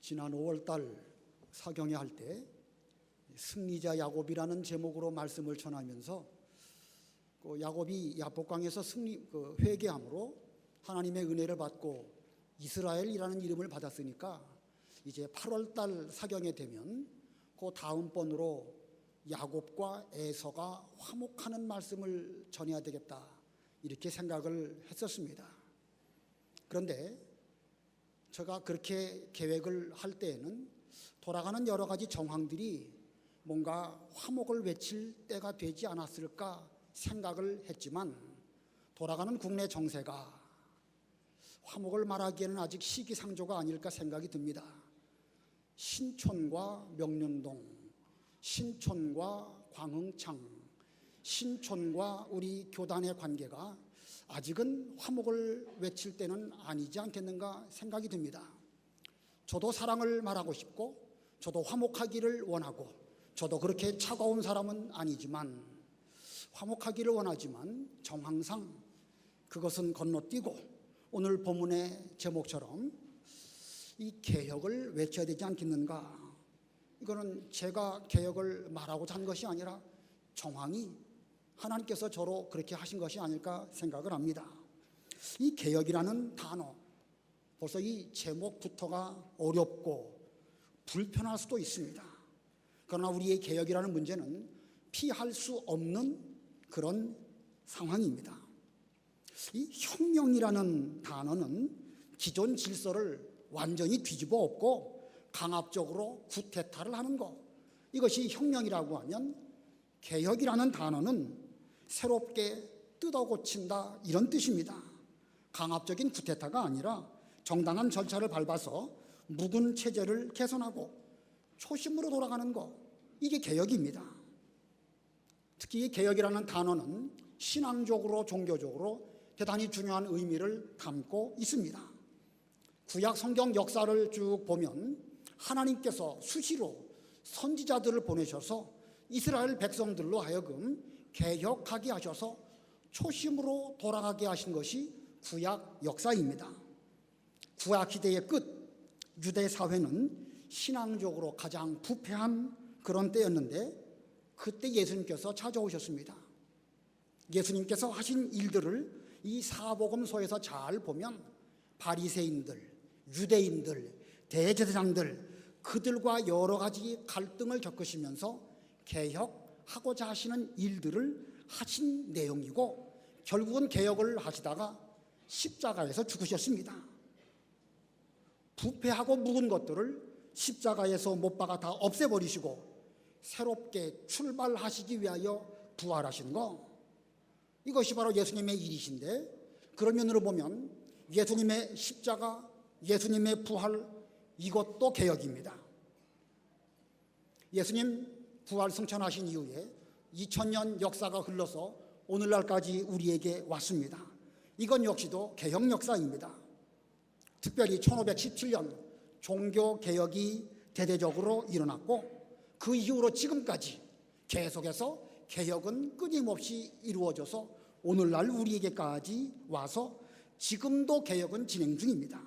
지난 5월달 사경회 할 때 승리자 야곱이라는 제목으로 말씀을 전하면서 야곱이 야복강에서 회개함으로 하나님의 은혜를 받고 이스라엘이라는 이름을 받았으니까 이제 8월달 사경회 되면 그 다음번으로 야곱과 에서가 화목하는 말씀을 전해야 되겠다, 이렇게 생각을 했었습니다. 그런데 제가 그렇게 계획을 할 때에는 돌아가는 여러 가지 정황들이 뭔가 화목을 외칠 때가 되지 않았을까 생각을 했지만, 돌아가는 국내 정세가 화목을 말하기에는 아직 시기상조가 아닐까 생각이 듭니다. 신촌과 명륜동, 신촌과 광흥창, 신촌과 우리 교단의 관계가 아직은 화목을 외칠 때는 아니지 않겠는가 생각이 듭니다. 저도 사랑을 말하고 싶고, 저도 화목하기를 원하고, 저도 그렇게 차가운 사람은 아니지만, 화목하기를 원하지만 정황상 그것은 건너뛰고 오늘 본문의 제목처럼 이 개혁을 외쳐야 되지 않겠는가. 이거는 제가 개혁을 말하고자 한 것이 아니라 정황이 하나님께서 저로 그렇게 하신 것이 아닐까 생각을 합니다. 이 개혁이라는 단어, 벌써 이 제목부터가 어렵고 불편할 수도 있습니다. 그러나 우리의 개혁이라는 문제는 피할 수 없는 그런 상황입니다. 이 혁명이라는 단어는 기존 질서를 완전히 뒤집어 엎고 강압적으로 구태타를 하는 것, 이것이 혁명이라고 하면, 개혁이라는 단어는 새롭게 뜯어 고친다, 이런 뜻입니다. 강압적인 구태타가 아니라 정당한 절차를 밟아서 묵은 체제를 개선하고 초심으로 돌아가는 것, 이게 개혁입니다. 특히 이 개혁이라는 단어는 신앙적으로 종교적으로 대단히 중요한 의미를 담고 있습니다. 구약 성경 역사를 쭉 보면 하나님께서 수시로 선지자들을 보내셔서 이스라엘 백성들로 하여금 개혁하게 하셔서 초심으로 돌아가게 하신 것이 구약 역사입니다. 구약 시대의 끝, 유대 사회는 신앙적으로 가장 부패한 그런 때였는데, 그때 예수님께서 찾아오셨습니다. 예수님께서 하신 일들을 이 사복음서에서 잘 보면 바리새인들, 유대인들, 대제사장들, 그들과 여러 가지 갈등을 겪으시면서 개혁하고자 하시는 일들을 하신 내용이고, 결국은 개혁을 하시다가 십자가에서 죽으셨습니다. 부패하고 묵은 것들을 십자가에서 못 박아 다 없애버리시고 새롭게 출발하시기 위하여 부활하신 거, 이것이 바로 예수님의 일이신데, 그런 면으로 보면 예수님의 십자가, 예수님의 부활, 이것도 개혁입니다. 예수님 부활 승천하신 이후에 2000년 역사가 흘러서 오늘날까지 우리에게 왔습니다. 이건 역시도 개혁 역사입니다. 특별히 1517년 종교개혁이 대대적으로 일어났고, 그 이후로 지금까지 계속해서 개혁은 끊임없이 이루어져서 오늘날 우리에게까지 와서 지금도 개혁은 진행 중입니다.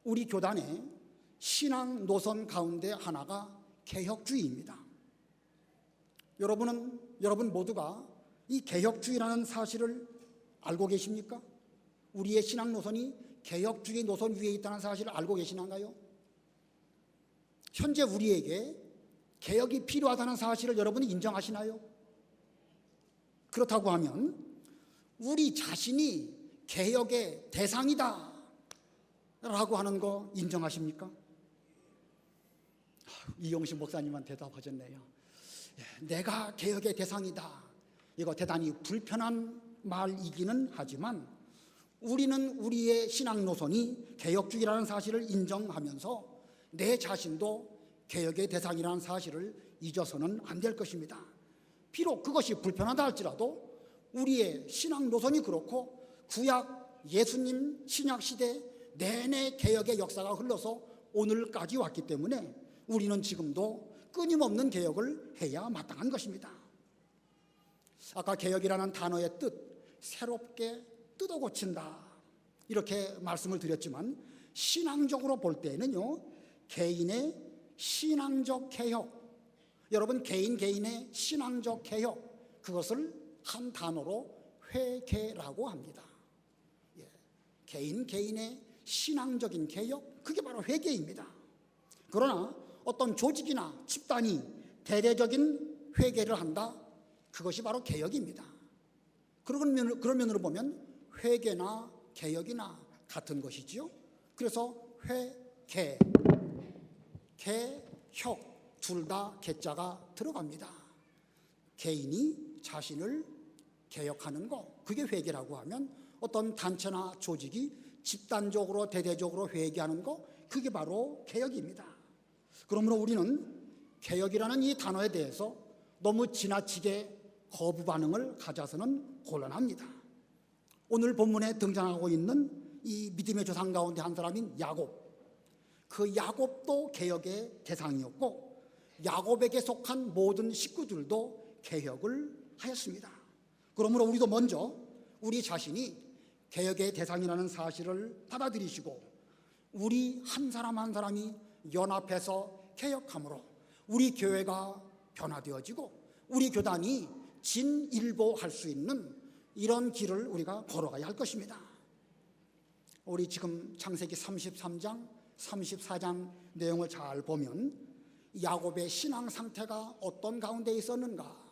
우리 교단의 신앙 노선 가운데 하나가 개혁주의입니다. 여러분 모두가 이 개혁주의라는 사실을 알고 계십니까? 우리의 신앙 노선이 개혁주의 노선 위에 있다는 사실을 알고 계시나요? 현재 우리에게 개혁이 필요하다는 사실을 여러분이 인정하시나요? 그렇다고 하면 우리 자신이 개혁의 대상이다 라고 하는 거 인정하십니까? 이용식 목사님만 대답하셨네요. 내가 개혁의 대상이다, 이거 대단히 불편한 말이기는 하지만, 우리는 우리의 신앙 노선이 개혁주의라는 사실을 인정하면서 내 자신도 개혁의 대상이라는 사실을 잊어서는 안 될 것입니다. 비록 그것이 불편하다 할지라도 우리의 신앙 노선이 그렇고, 구약 예수님 신약 시대 내내 개혁의 역사가 흘러서 오늘까지 왔기 때문에 우리는 지금도 끊임없는 개혁을 해야 마땅한 것입니다. 아까 개혁이라는 단어의 뜻, 새롭게 뜯어 고친다, 이렇게 말씀을 드렸지만, 신앙적으로 볼 때는요, 개인의 신앙적 개혁, 여러분 개인의 신앙적 개혁, 그것을 한 단어로 회개라고 합니다. 개인의 신앙적인 개혁, 그게 바로 회개입니다. 그러나 어떤 조직이나 집단이 대대적인 회개를 한다, 그것이 바로 개혁입니다. 그런 면으로 보면 회개나 개혁이나 같은 것이지요. 그래서 회개, 개혁 둘 다 개자가 들어갑니다. 개인이 자신을 개혁하는 것, 그게 회개라고 하면 어떤 단체나 조직이 집단적으로 대대적으로 회개하는 것, 그게 바로 개혁입니다. 그러므로 우리는 개혁이라는 이 단어에 대해서 너무 지나치게 거부 반응을 가져서는 곤란합니다. 오늘 본문에 등장하고 있는 이 믿음의 조상 가운데 한 사람인 야곱, 그 야곱도 개혁의 대상이었고 야곱에게 속한 모든 식구들도 개혁을 하였습니다. 그러므로 우리도 먼저 우리 자신이 개혁의 대상이라는 사실을 받아들이시고 우리 한 사람 한 사람이 연합해서 개혁함으로 우리 교회가 변화되어지고 우리 교단이 진일보할 수 있는 이런 길을 우리가 걸어가야 할 것입니다. 우리 지금 창세기 33장, 34장 내용을 잘 보면 야곱의 신앙 상태가 어떤 가운데 있었는가,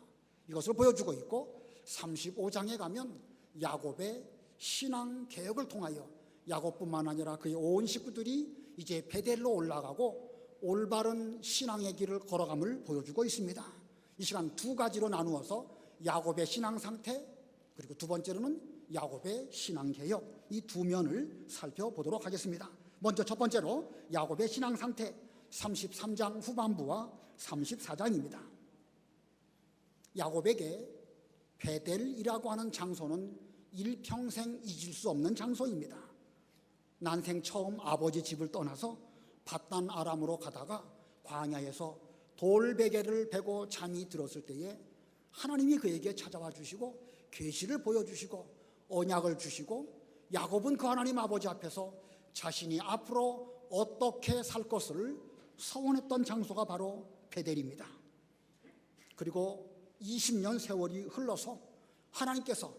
이것을 보여주고 있고 35장에 가면 야곱의 신앙 개혁을 통하여 야곱뿐만 아니라 그의 온 식구들이 이제 베델로 올라가고 올바른 신앙의 길을 걸어감을 보여주고 있습니다. 이 시간 두 가지로 나누어서 야곱의 신앙 상태, 그리고 두 번째로는 야곱의 신앙 개혁, 이 두 면을 살펴보도록 하겠습니다. 먼저 첫 번째로 야곱의 신앙 상태, 33장 후반부와 34장입니다. 야곱에게 베델이라고 하는 장소는 일평생 잊을 수 없는 장소입니다. 난생 처음 아버지 집을 떠나서 밧단 아람으로 가다가 광야에서 돌베개를 베고 잠이 들었을 때에 하나님이 그에게 찾아와 주시고 계시를 보여주시고 언약을 주시고 야곱은 그 하나님 아버지 앞에서 자신이 앞으로 어떻게 살 것을 서원했던 장소가 바로 베델입니다. 그리고 20년 세월이 흘러서 하나님께서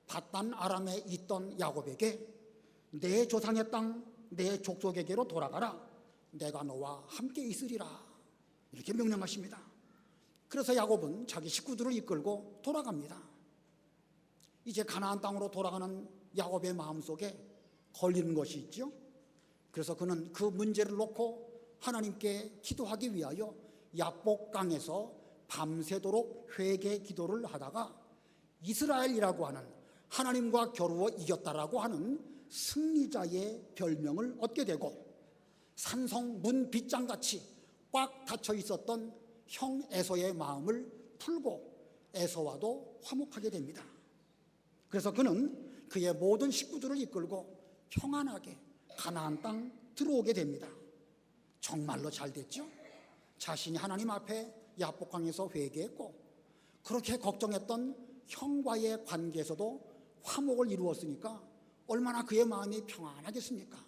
밧단 아람에 있던 야곱에게 내 조상의 땅, 내 족속에게로 돌아가라, 내가 너와 함께 있으리라, 이렇게 명령하십니다. 그래서 야곱은 자기 식구들을 이끌고 돌아갑니다. 이제 가나안 땅으로 돌아가는 야곱의 마음속에 걸리는 것이 있죠. 그래서 그는 그 문제를 놓고 하나님께 기도하기 위하여 야복강에서 밤새도록 회개 기도를 하다가 이스라엘이라고 하는, 하나님과 겨루어 이겼다라고 하는 승리자의 별명을 얻게 되고 산성 문 빗장같이 꽉 닫혀 있었던 형 에서의 마음을 풀고 에서와도 화목하게 됩니다. 그래서 그는 그의 모든 식구들을 이끌고 평안하게 가나안 땅 들어오게 됩니다. 정말로 잘 됐죠? 자신이 하나님 앞에 야복강에서 회개했고 그렇게 걱정했던 형과의 관계에서도 화목을 이루었으니까 얼마나 그의 마음이 평안하겠습니까?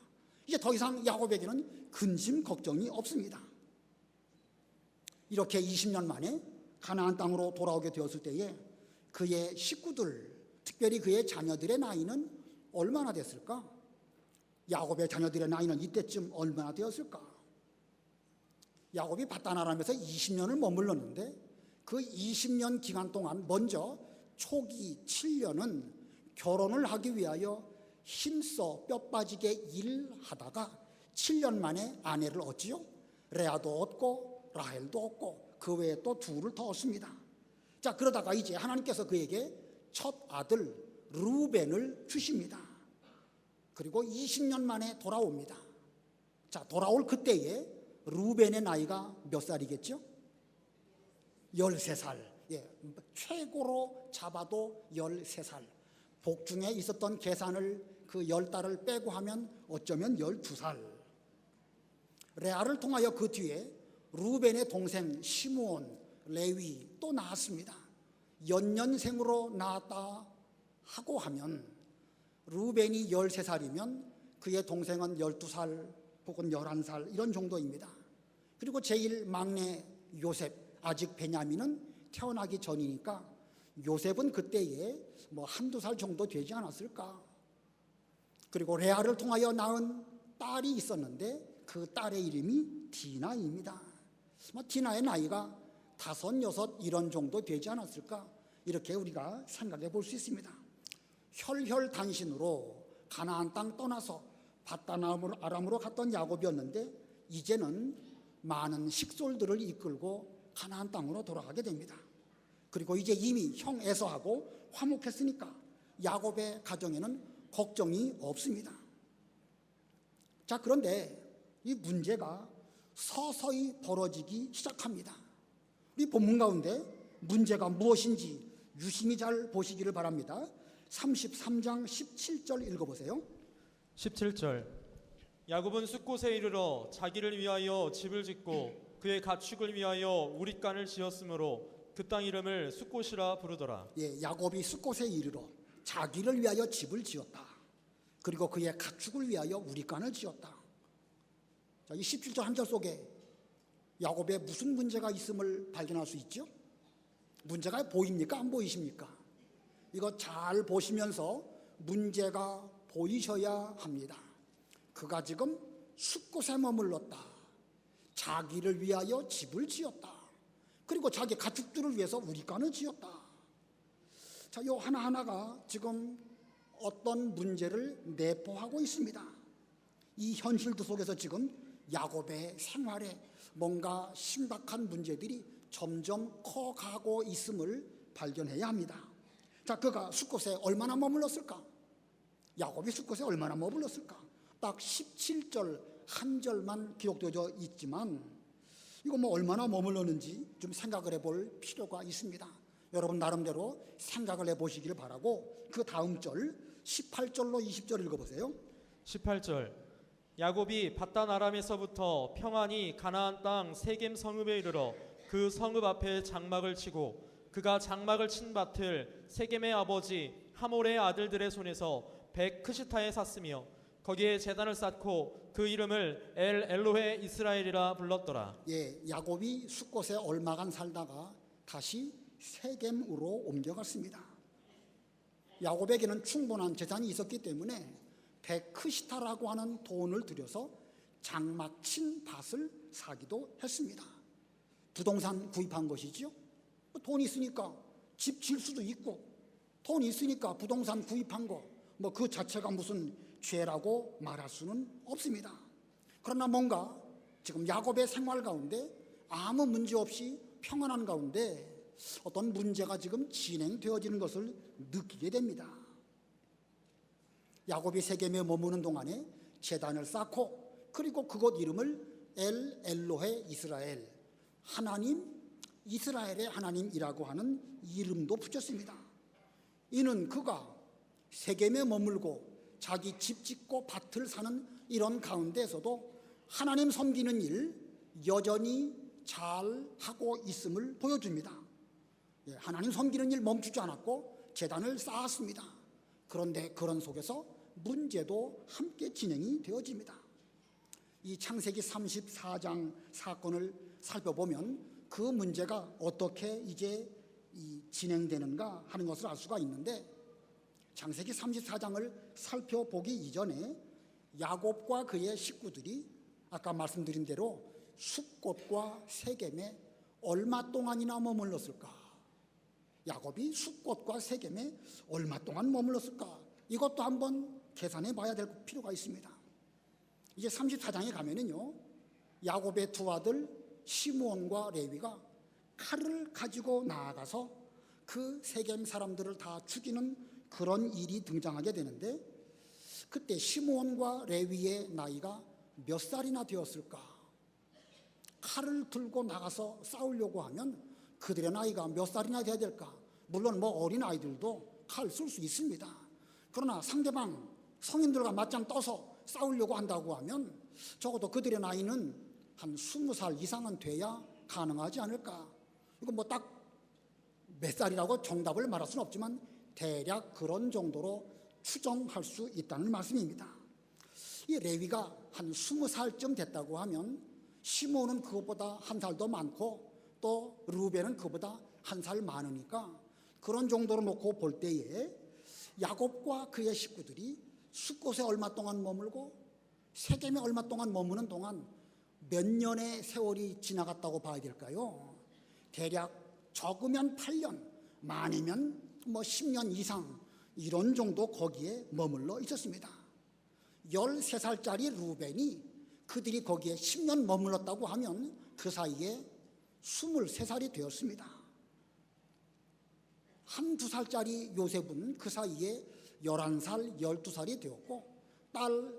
이제 더 이상 야곱에게는 근심 걱정이 없습니다. 이렇게 20년 만에 가나안 땅으로 돌아오게 되었을 때에 그의 식구들, 특별히 그의 자녀들의 나이는 얼마나 됐을까? 야곱의 자녀들의 나이는 이때쯤 얼마나 되었을까? 야곱이 밧단 아람에서 20년을 머물렀는데 그 20년 기간 동안 먼저 초기 7년은 결혼을 하기 위하여 힘써 뼈 빠지게 일하다가 7년 만에 아내를 얻지요. 레아도 얻고 라헬도 얻고 그 외에 또 둘을 더 얻습니다. 자, 그러다가 이제 하나님께서 그에게 첫 아들 루벤을 주십니다. 그리고 20년 만에 돌아옵니다. 자, 돌아올 그때에 루벤의 나이가 몇 살이겠죠? 13살. 예, 최고로 잡아도 13살. 복중에 있었던 계산을 그 10달을 빼고 하면 어쩌면 12살. 레아를 통하여 그 뒤에 루벤의 동생 시므온, 레위 또 낳았습니다. 연년생으로 낳았다 하고 하면 루벤이 13살이면 그의 동생은 12살 혹은 11살 이런 정도입니다. 그리고 제일 막내 요셉, 아직 베냐민은 태어나기 전이니까 요셉은 그때에 뭐 한두 살 정도 되지 않았을까. 그리고 레아를 통하여 낳은 딸이 있었는데 그 딸의 이름이 디나입니다. 디나의 나이가 5, 6 이런 정도 되지 않았을까. 이렇게 우리가 생각해 볼 수 있습니다. 혈혈단신으로 가나안 땅 떠나서 밧단 아람으로 갔던 야곱이었는데 이제는 많은 식솔들을 이끌고 가나안 땅으로 돌아가게 됩니다. 그리고 이제 이미 형 에서하고 화목했으니까 야곱의 가정에는 걱정이 없습니다. 자, 그런데 이 문제가 서서히 벌어지기 시작합니다. 우리 본문 가운데 문제가 무엇인지 유심히 잘 보시기를 바랍니다. 33장 17절 읽어보세요. 17절 야곱은 숫곳에 이르러 자기를 위하여 집을 짓고 그의 가축을 위하여 우릿간을 지었으므로 그 땅 이름을 숫곳이라 부르더라. 예, 야곱이 숫곳에 이르러 자기를 위하여 집을 지었다. 그리고 그의 가축을 위하여 우릿간을 지었다. 자, 이 17절 한 절 속에 야곱에 무슨 문제가 있음을 발견할 수 있죠? 문제가 보입니까? 안 보이십니까? 이거 잘 보시면서 문제가 보이셔야 합니다. 그가 지금 숫곳에 머물렀다. 자기를 위하여 집을 지었다. 그리고 자기 가축들을 위해서 우릿간을 지었다. 자, 요 하나하나가 지금 어떤 문제를 내포하고 있습니다. 이 현실들 속에서 지금 야곱의 생활에 뭔가 심각한 문제들이 점점 커가고 있음을 발견해야 합니다. 자, 그가 숫곳에 얼마나 머물렀을까? 야곱이 숫곳에 얼마나 머물렀을까? 딱 17절 한 절만 기록되어 있지만 이거 뭐 얼마나 머물렀는지 좀 생각을 해볼 필요가 있습니다. 여러분 나름대로 생각을 해보시기를 바라고 그 다음 절 18절로 20절 읽어보세요. 18절 야곱이 밧단 아람에서부터 평안히 가나안 땅 세겜 성읍에 이르러 그 성읍 앞에 장막을 치고 그가 장막을 친 밭을 세겜의 아버지 하몰의 아들들의 손에서 백크시타에 샀으며 거기에 제단을 쌓고 그 이름을 엘로헤 이스라엘이라 불렀더라. 예, 야곱이 숫곳에 얼마간 살다가 다시 세겜으로 옮겨갔습니다. 야곱에게는 충분한 재산이 있었기 때문에 백크시타라고 하는 돈을 들여서 장막 친 밭을 사기도 했습니다. 부동산 구입한 것이지요. 돈이 있으니까 집 질 수도 있고 돈이 있으니까 부동산 구입한 거 뭐 그 자체가 무슨 죄라고 말할 수는 없습니다. 그러나 뭔가 지금 야곱의 생활 가운데 아무 문제 없이 평안한 가운데 어떤 문제가 지금 진행되어지는 것을 느끼게 됩니다. 야곱이 세겜에 머무는 동안에 제단을 쌓고 그리고 그곳 이름을 엘로헤 이스라엘, 하나님 이스라엘의 하나님이라고 하는 이름도 붙였습니다. 이는 그가 세겜에 머물고 자기 집 짓고 밭을 사는 이런 가운데에서도 하나님 섬기는 일 여전히 잘 하고 있음을 보여줍니다. 하나님 섬기는 일 멈추지 않았고 제단을 쌓았습니다. 그런데 그런 속에서 문제도 함께 진행이 되어집니다. 이 창세기 34장 사건을 살펴보면 그 문제가 어떻게 이제 진행되는가 하는 것을 알 수가 있는데 창세기 34장을 살펴보기 이전에 야곱과 그의 식구들이 아까 말씀드린 대로 숫곳과 세겜에 얼마 동안이나 머물렀을까? 야곱이 숫곳과 세겜에 얼마 동안 머물렀을까? 이것도 한번 계산해 봐야 될 필요가 있습니다. 이제 34장에 가면은요, 야곱의 두 아들 시므온과 레위가 칼을 가지고 나아가서 그 세겜 사람들을 다 죽이는 그런 일이 등장하게 되는데 그때 시므온과 레위의 나이가 몇 살이나 되었을까? 칼을 들고 나가서 싸우려고 하면 그들의 나이가 몇 살이나 돼야 될까? 물론 뭐 어린 아이들도 칼 쓸 수 있습니다. 그러나 상대방 성인들과 맞짱 떠서 싸우려고 한다고 하면 적어도 그들의 나이는 한 20살 이상은 돼야 가능하지 않을까? 이거 뭐 딱 몇 살이라고 정답을 말할 수는 없지만 대략 그런 정도로 추정할 수 있다는 말씀입니다. 이 레위가 한 20살쯤 됐다고 하면 시몬은 그것보다 한 살 더 많고 또 르우벤은 그것보다 한 살 많으니까 그런 정도로 놓고 볼 때에 야곱과 그의 식구들이 숫곳에 얼마 동안 머물고 세겜에 얼마 동안 머무는 동안 몇 년의 세월이 지나갔다고 봐야 될까요? 대략 적으면 8년, 많으면 10년 이상 이런 정도 거기에 머물러 있었습니다. 13살짜리 루벤이 그들이 거기에 10년 머물렀다고 하면 그 사이에 23살이 되었습니다. 한두 살짜리 요셉은 그 사이에 11살, 12살이 되었고 딸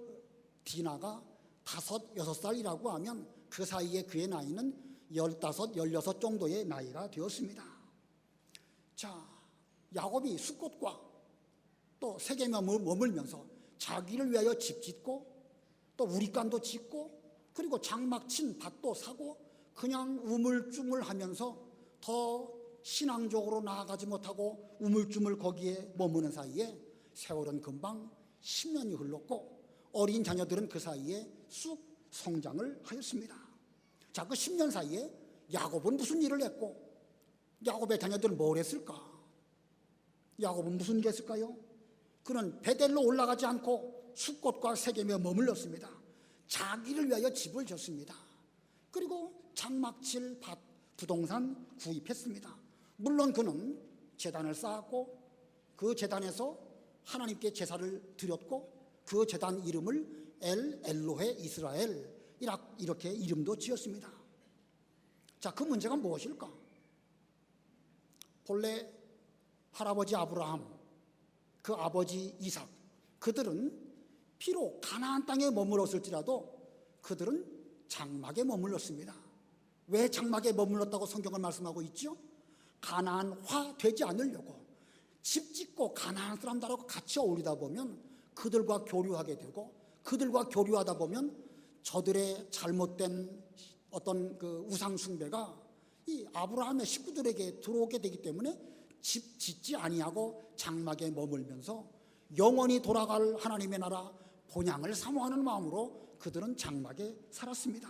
디나가 5, 6살이라고 하면 그 사이에 그의 나이는 15, 16 정도의 나이가 되었습니다. 자, 야곱이 숫곳과 또 세겜에 머물면서 자기를 위하여 집 짓고 또 우리간도 짓고 그리고 장막 친 밭도 사고 그냥 우물쭈물하면서 더 신앙적으로 나아가지 못하고 우물쭈물 거기에 머무는 사이에 세월은 금방 10년이 흘렀고 어린 자녀들은 그 사이에 쑥 성장을 하였습니다. 자, 그 10년 사이에 야곱은 무슨 일을 했고 야곱의 자녀들은 뭘 했을까? 야곱은 무슨 일을 했을까요? 그는 베델로 올라가지 않고 숫곳과 세겜에 머물렀습니다. 자기를 위하여 집을 졌습니다. 그리고 장막칠 밭, 부동산 구입했습니다. 물론 그는 제단을 쌓았고 그 제단에서 하나님께 제사를 드렸고 그 제단 이름을 엘로헤 이스라엘 이렇게 이름도 지었습니다. 자, 그 문제가 무엇일까? 본래 할아버지 아브라함, 그 아버지 이삭, 그들은 비록 가나안 땅에 머물렀을지라도 그들은 장막에 머물렀습니다. 왜 장막에 머물렀다고 성경은 말씀하고 있죠? 가나안화 되지 않으려고 집 짓고 가나안 사람들하고 같이 어울리다 보면 그들과 교류하게 되고 그들과 교류하다 보면 저들의 잘못된 어떤 그 우상 숭배가 이 아브라함의 식구들에게 들어오게 되기 때문에 집 짓지 아니하고 장막에 머물면서 영원히 돌아갈 하나님의 나라 본향을 사모하는 마음으로 그들은 장막에 살았습니다.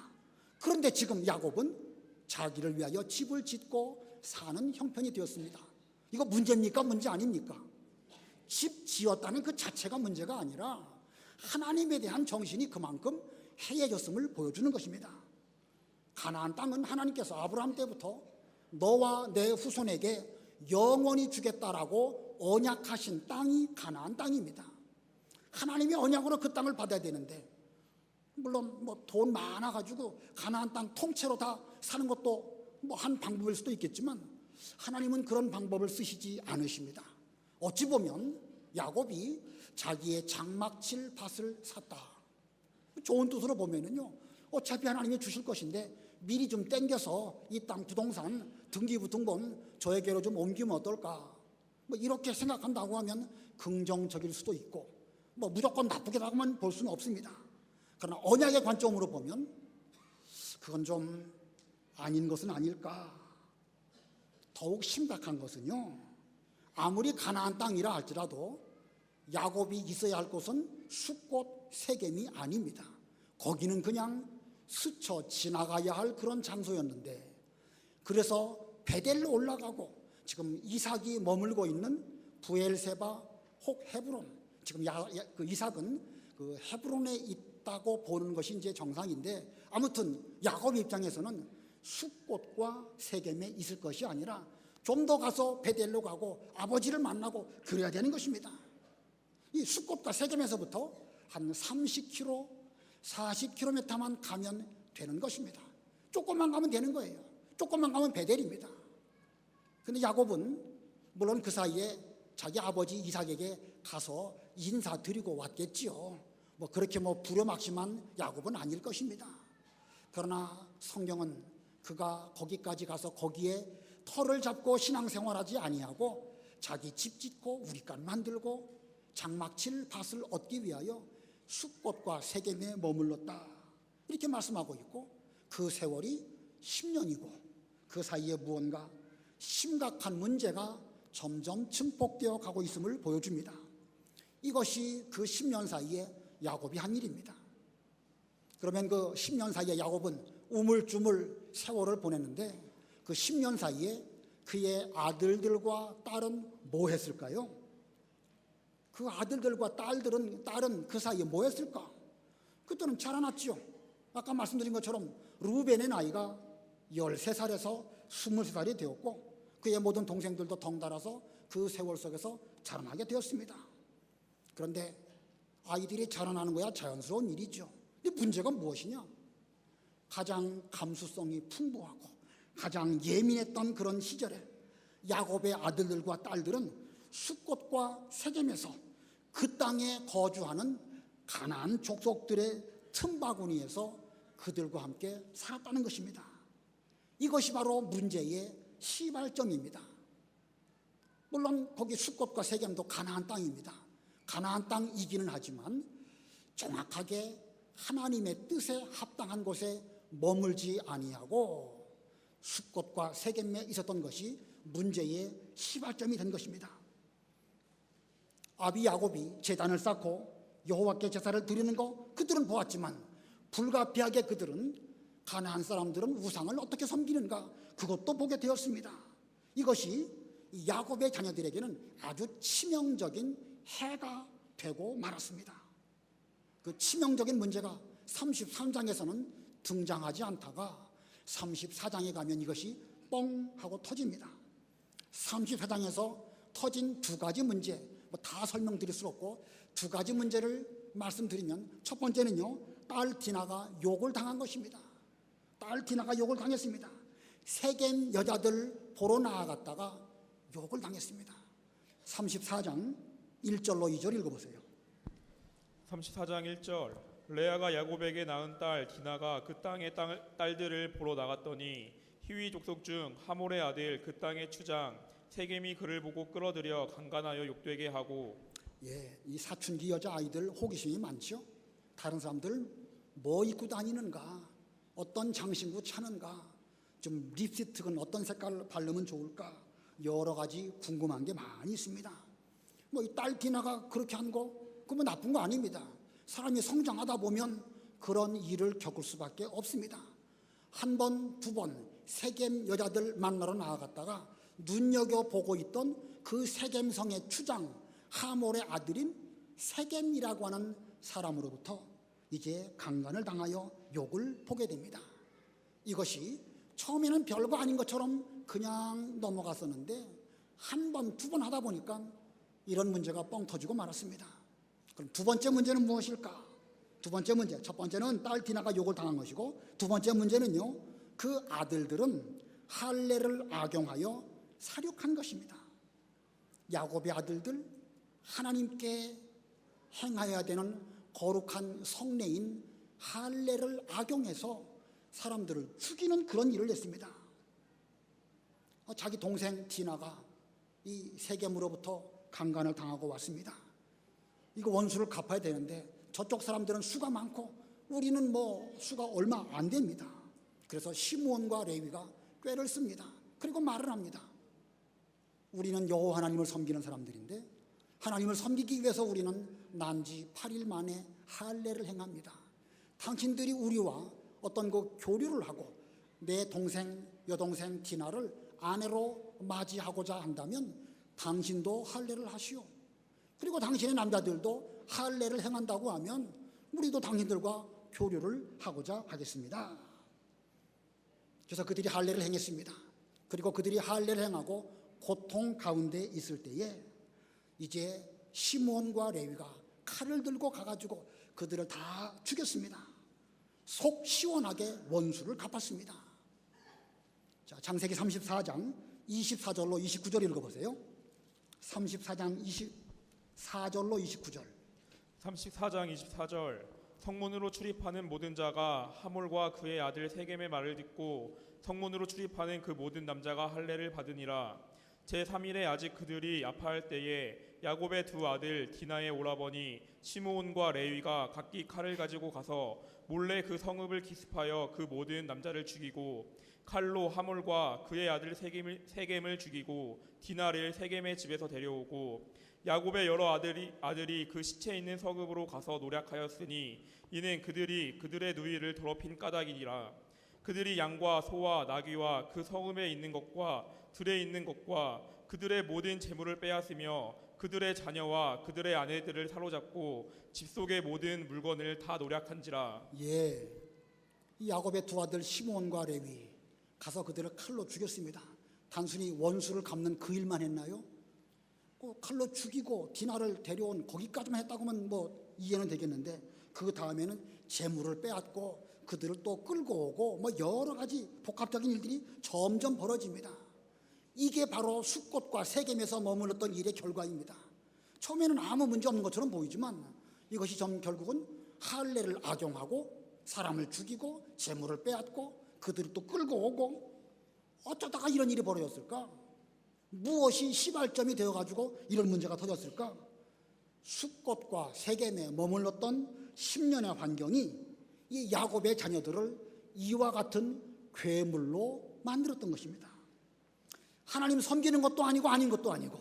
그런데 지금 야곱은 자기를 위하여 집을 짓고 사는 형편이 되었습니다. 이거 문제입니까? 문제 아닙니까? 집 지었다는 그 자체가 문제가 아니라 하나님에 대한 정신이 그만큼 해이해졌음을 보여주는 것입니다. 가나안 땅은 하나님께서 아브라함 때부터 너와 내 후손에게 영원히 주겠다라고 언약하신 땅이 가나안 땅입니다. 하나님이 언약으로 그 땅을 받아야 되는데 물론 돈 많아가지고 가나안 땅 통째로 다 사는 것도 한 방법일 수도 있겠지만 하나님은 그런 방법을 쓰시지 않으십니다. 어찌 보면 야곱이 자기의 장막칠 밭을 샀다. 좋은 뜻으로 보면은요, 어차피 하나님이 주실 것인데 미리 좀 땡겨서 이 땅 부동산 등기부등본 저에게로 좀 옮기면 어떨까? 이렇게 생각한다고 하면 긍정적일 수도 있고 무조건 나쁘게라고만 볼 수는 없습니다. 그러나 언약의 관점으로 보면 그건 좀 아닌 것은 아닐까. 더욱 심각한 것은요, 아무리 가나안 땅이라 할지라도 야곱이 있어야 할 곳은 숫곳 세겜이 아닙니다. 거기는 그냥 스쳐 지나가야 할 그런 장소였는데 그래서 베델로 올라가고 지금 이삭이 머물고 있는 부엘세바 혹 헤브론, 지금 그 이삭은 그 헤브론에 있다고 보는 것이 이제 정상인데 아무튼 야곱 입장에서는 숫곳과 세겜에 있을 것이 아니라 좀 더 가서 베델로 가고 아버지를 만나고 그래야 되는 것입니다. 이 숫곳과 세겜에서부터 한 30km, 40km만 가면 되는 것입니다. 조금만 가면 되는 거예요. 조금만 가면 베델입니다. 그런데 야곱은 물론 그 사이에 자기 아버지 이삭에게 가서 인사드리고 왔겠지요. 그렇게 부려막심한 야곱은 아닐 것입니다. 그러나 성경은 그가 거기까지 가서 거기에 터를 잡고 신앙생활하지 아니하고 자기 집 짓고 우리간 만들고 장막칠 밭을 얻기 위하여 숫곳과 세겜에 머물렀다 이렇게 말씀하고 있고 그 세월이 10년이고 그 사이에 무언가 심각한 문제가 점점 증폭되어 가고 있음을 보여줍니다. 이것이 그 10년 사이에 야곱이 한 일입니다. 그러면 그 10년 사이에 야곱은 우물쭈물 세월을 보냈는데 그 10년 사이에 그의 아들들과 딸은 뭐 했을까요? 그 아들들과 딸은 그 사이에 뭐 했을까? 그때는 자라났죠. 아까 말씀드린 것처럼 루벤의 나이가 13살에서 23살이 되었고 그의 모든 동생들도 덩달아서 그 세월 속에서 자라나게 되었습니다. 그런데 아이들이 자라나는 거야 자연스러운 일이죠. 근데 문제가 무엇이냐? 가장 감수성이 풍부하고 가장 예민했던 그런 시절에 야곱의 아들들과 딸들은 숫곳과 세겜에서 그 땅에 거주하는 가나안 족속들의 틈바구니에서 그들과 함께 살았다는 것입니다. 이것이 바로 문제의 시발점입니다. 물론 거기 숫곳과 세겜도 가나안 땅입니다. 가나안 땅이기는 하지만 정확하게 하나님의 뜻에 합당한 곳에 머물지 아니하고 숫곳과 세겜에 있었던 것이 문제의 시발점이 된 것입니다. 아비 야곱이 제단을 쌓고 여호와께 제사를 드리는 거 그들은 보았지만 불가피하게 그들은 가나안 사람들은 우상을 어떻게 섬기는가 그것도 보게 되었습니다. 이것이 야곱의 자녀들에게는 아주 치명적인 해가 되고 말았습니다. 그 치명적인 문제가 33장에서는 등장하지 않다가 34장에 가면 이것이 뻥 하고 터집니다. 34장에서 터진 두 가지 문제, 다 설명드릴 수 없고 두 가지 문제를 말씀드리면 첫 번째는요, 딸 디나가 욕을 당한 것입니다. 딸 디나가 욕을 당했습니다. 세겜 여자들 보러 나아갔다가 욕을 당했습니다. 34장 1절로 2절 읽어보세요. 34장 1절 레아가 야곱에게 낳은 딸 디나가 그 땅의 딸들을 보러 나갔더니 히위 족속 중 하몰의 아들 그 땅의 추장 세겜이 그를 보고 끌어들여 강간하여 욕되게 하고. 이 사춘기 여자 아이들 호기심이 많죠. 다른 사람들 뭐 입고 다니는가, 어떤 장신구 차는가, 좀 립스틱은 어떤 색깔 바르면 좋을까, 여러 가지 궁금한 게 많이 있습니다. 이 딸 디나가 그렇게 한 거 그거 나쁜 거 아닙니다. 사람이 성장하다 보면 그런 일을 겪을 수밖에 없습니다. 한 번, 두 번 세겜 여자들 만나러 나아갔다가 눈여겨보고 있던 그 세겜성의 추장 하몰의 아들인 세겜이라고 하는 사람으로부터 이제 강간을 당하여 욕을 보게 됩니다. 이것이 처음에는 별거 아닌 것처럼 그냥 넘어갔었는데 한 번, 두 번 하다 보니까 이런 문제가 뻥 터지고 말았습니다. 그럼 두 번째 문제는 무엇일까? 두 번째 문제, 첫 번째는 딸 디나가 욕을 당한 것이고 두 번째 문제는요, 그 아들들은 할례를 악용하여 살육한 것입니다. 야곱의 아들들, 하나님께 행하여야 되는 거룩한 성례인 할례를 악용해서 사람들을 죽이는 그런 일을 했습니다. 자기 동생 디나가 이 세겜으로부터 강간을 당하고 왔습니다. 이거 원수를 갚아야 되는데 저쪽 사람들은 수가 많고 우리는 수가 얼마 안 됩니다. 그래서 시므온과 레위가 꾀를 씁니다. 그리고 말을 합니다. 우리는 여호와 하나님을 섬기는 사람들인데 하나님을 섬기기 위해서 우리는 난지 8일 만에 할례를 행합니다. 당신들이 우리와 어떤 그 교류를 하고 내 동생, 여동생 디나를 아내로 맞이하고자 한다면 당신도 할례를 하시오. 그리고 당신의 남자들도 할례를 행한다고 하면 우리도 당신들과 교류를 하고자 하겠습니다. 그래서 그들이 할례를 행했습니다. 그리고 그들이 할례를 행하고 고통 가운데 있을 때에 이제 시므온과 레위가 칼을 들고 가가지고 그들을 다 죽였습니다. 속 시원하게 원수를 갚았습니다. 자, 창세기 34장 24절로 29절 읽어보세요. 34장 24절로 29절. 34장 24절 성문으로 출입하는 모든 자가 하몰과 그의 아들 세겜의 말을 듣고 성문으로 출입하는 그 모든 남자가 할례를 받으니라. 제3일에 아직 그들이 아파할 때에 야곱의 두 아들 디나의 오라버니 시므온과 레위가 각기 칼을 가지고 가서 몰래 그 성읍을 기습하여 그 모든 남자를 죽이고 칼로 하몰과 그의 아들 세겜을 죽이고 디나를 세겜의 집에서 데려오고 야곱의 여러 아들이 그 시체 있는 성읍으로 가서 노략하였으니 이는 그들이 그들의 누이를 더럽힌 까닭이니라. 그들이 양과 소와 나귀와 그 성읍에 있는 것과 들에 있는 것과 그들의 모든 재물을 빼앗으며 그들의 자녀와 그들의 아내들을 사로잡고 집 속의 모든 물건을 다 노략한지라. 예, 이 야곱의 두 아들 시므온과 레위 가서 그들을 칼로 죽였습니다. 단순히 원수를 갚는 그 일만 했나요? 칼로 죽이고 디나를 데려온 거기까지만 했다고 하면 뭐 이해는 되겠는데 그 다음에는 재물을 빼앗고 그들을 또 끌고 오고 뭐 여러 가지 복합적인 일들이 점점 벌어집니다. 이게 바로 숫곳과 세겜에서 머물렀던 일의 결과입니다. 처음에는 아무 문제 없는 것처럼 보이지만 이것이 결국은 할례를 악용하고 사람을 죽이고 재물을 빼앗고 그들을 또 끌고 오고 어쩌다가 이런 일이 벌어졌을까? 무엇이 시발점이 되어가지고 이런 문제가 터졌을까? 숫곳과 세겜에 머물렀던 10년의 환경이 이 야곱의 자녀들을 이와 같은 괴물로 만들었던 것입니다. 하나님 섬기는 것도 아니고 아닌 것도 아니고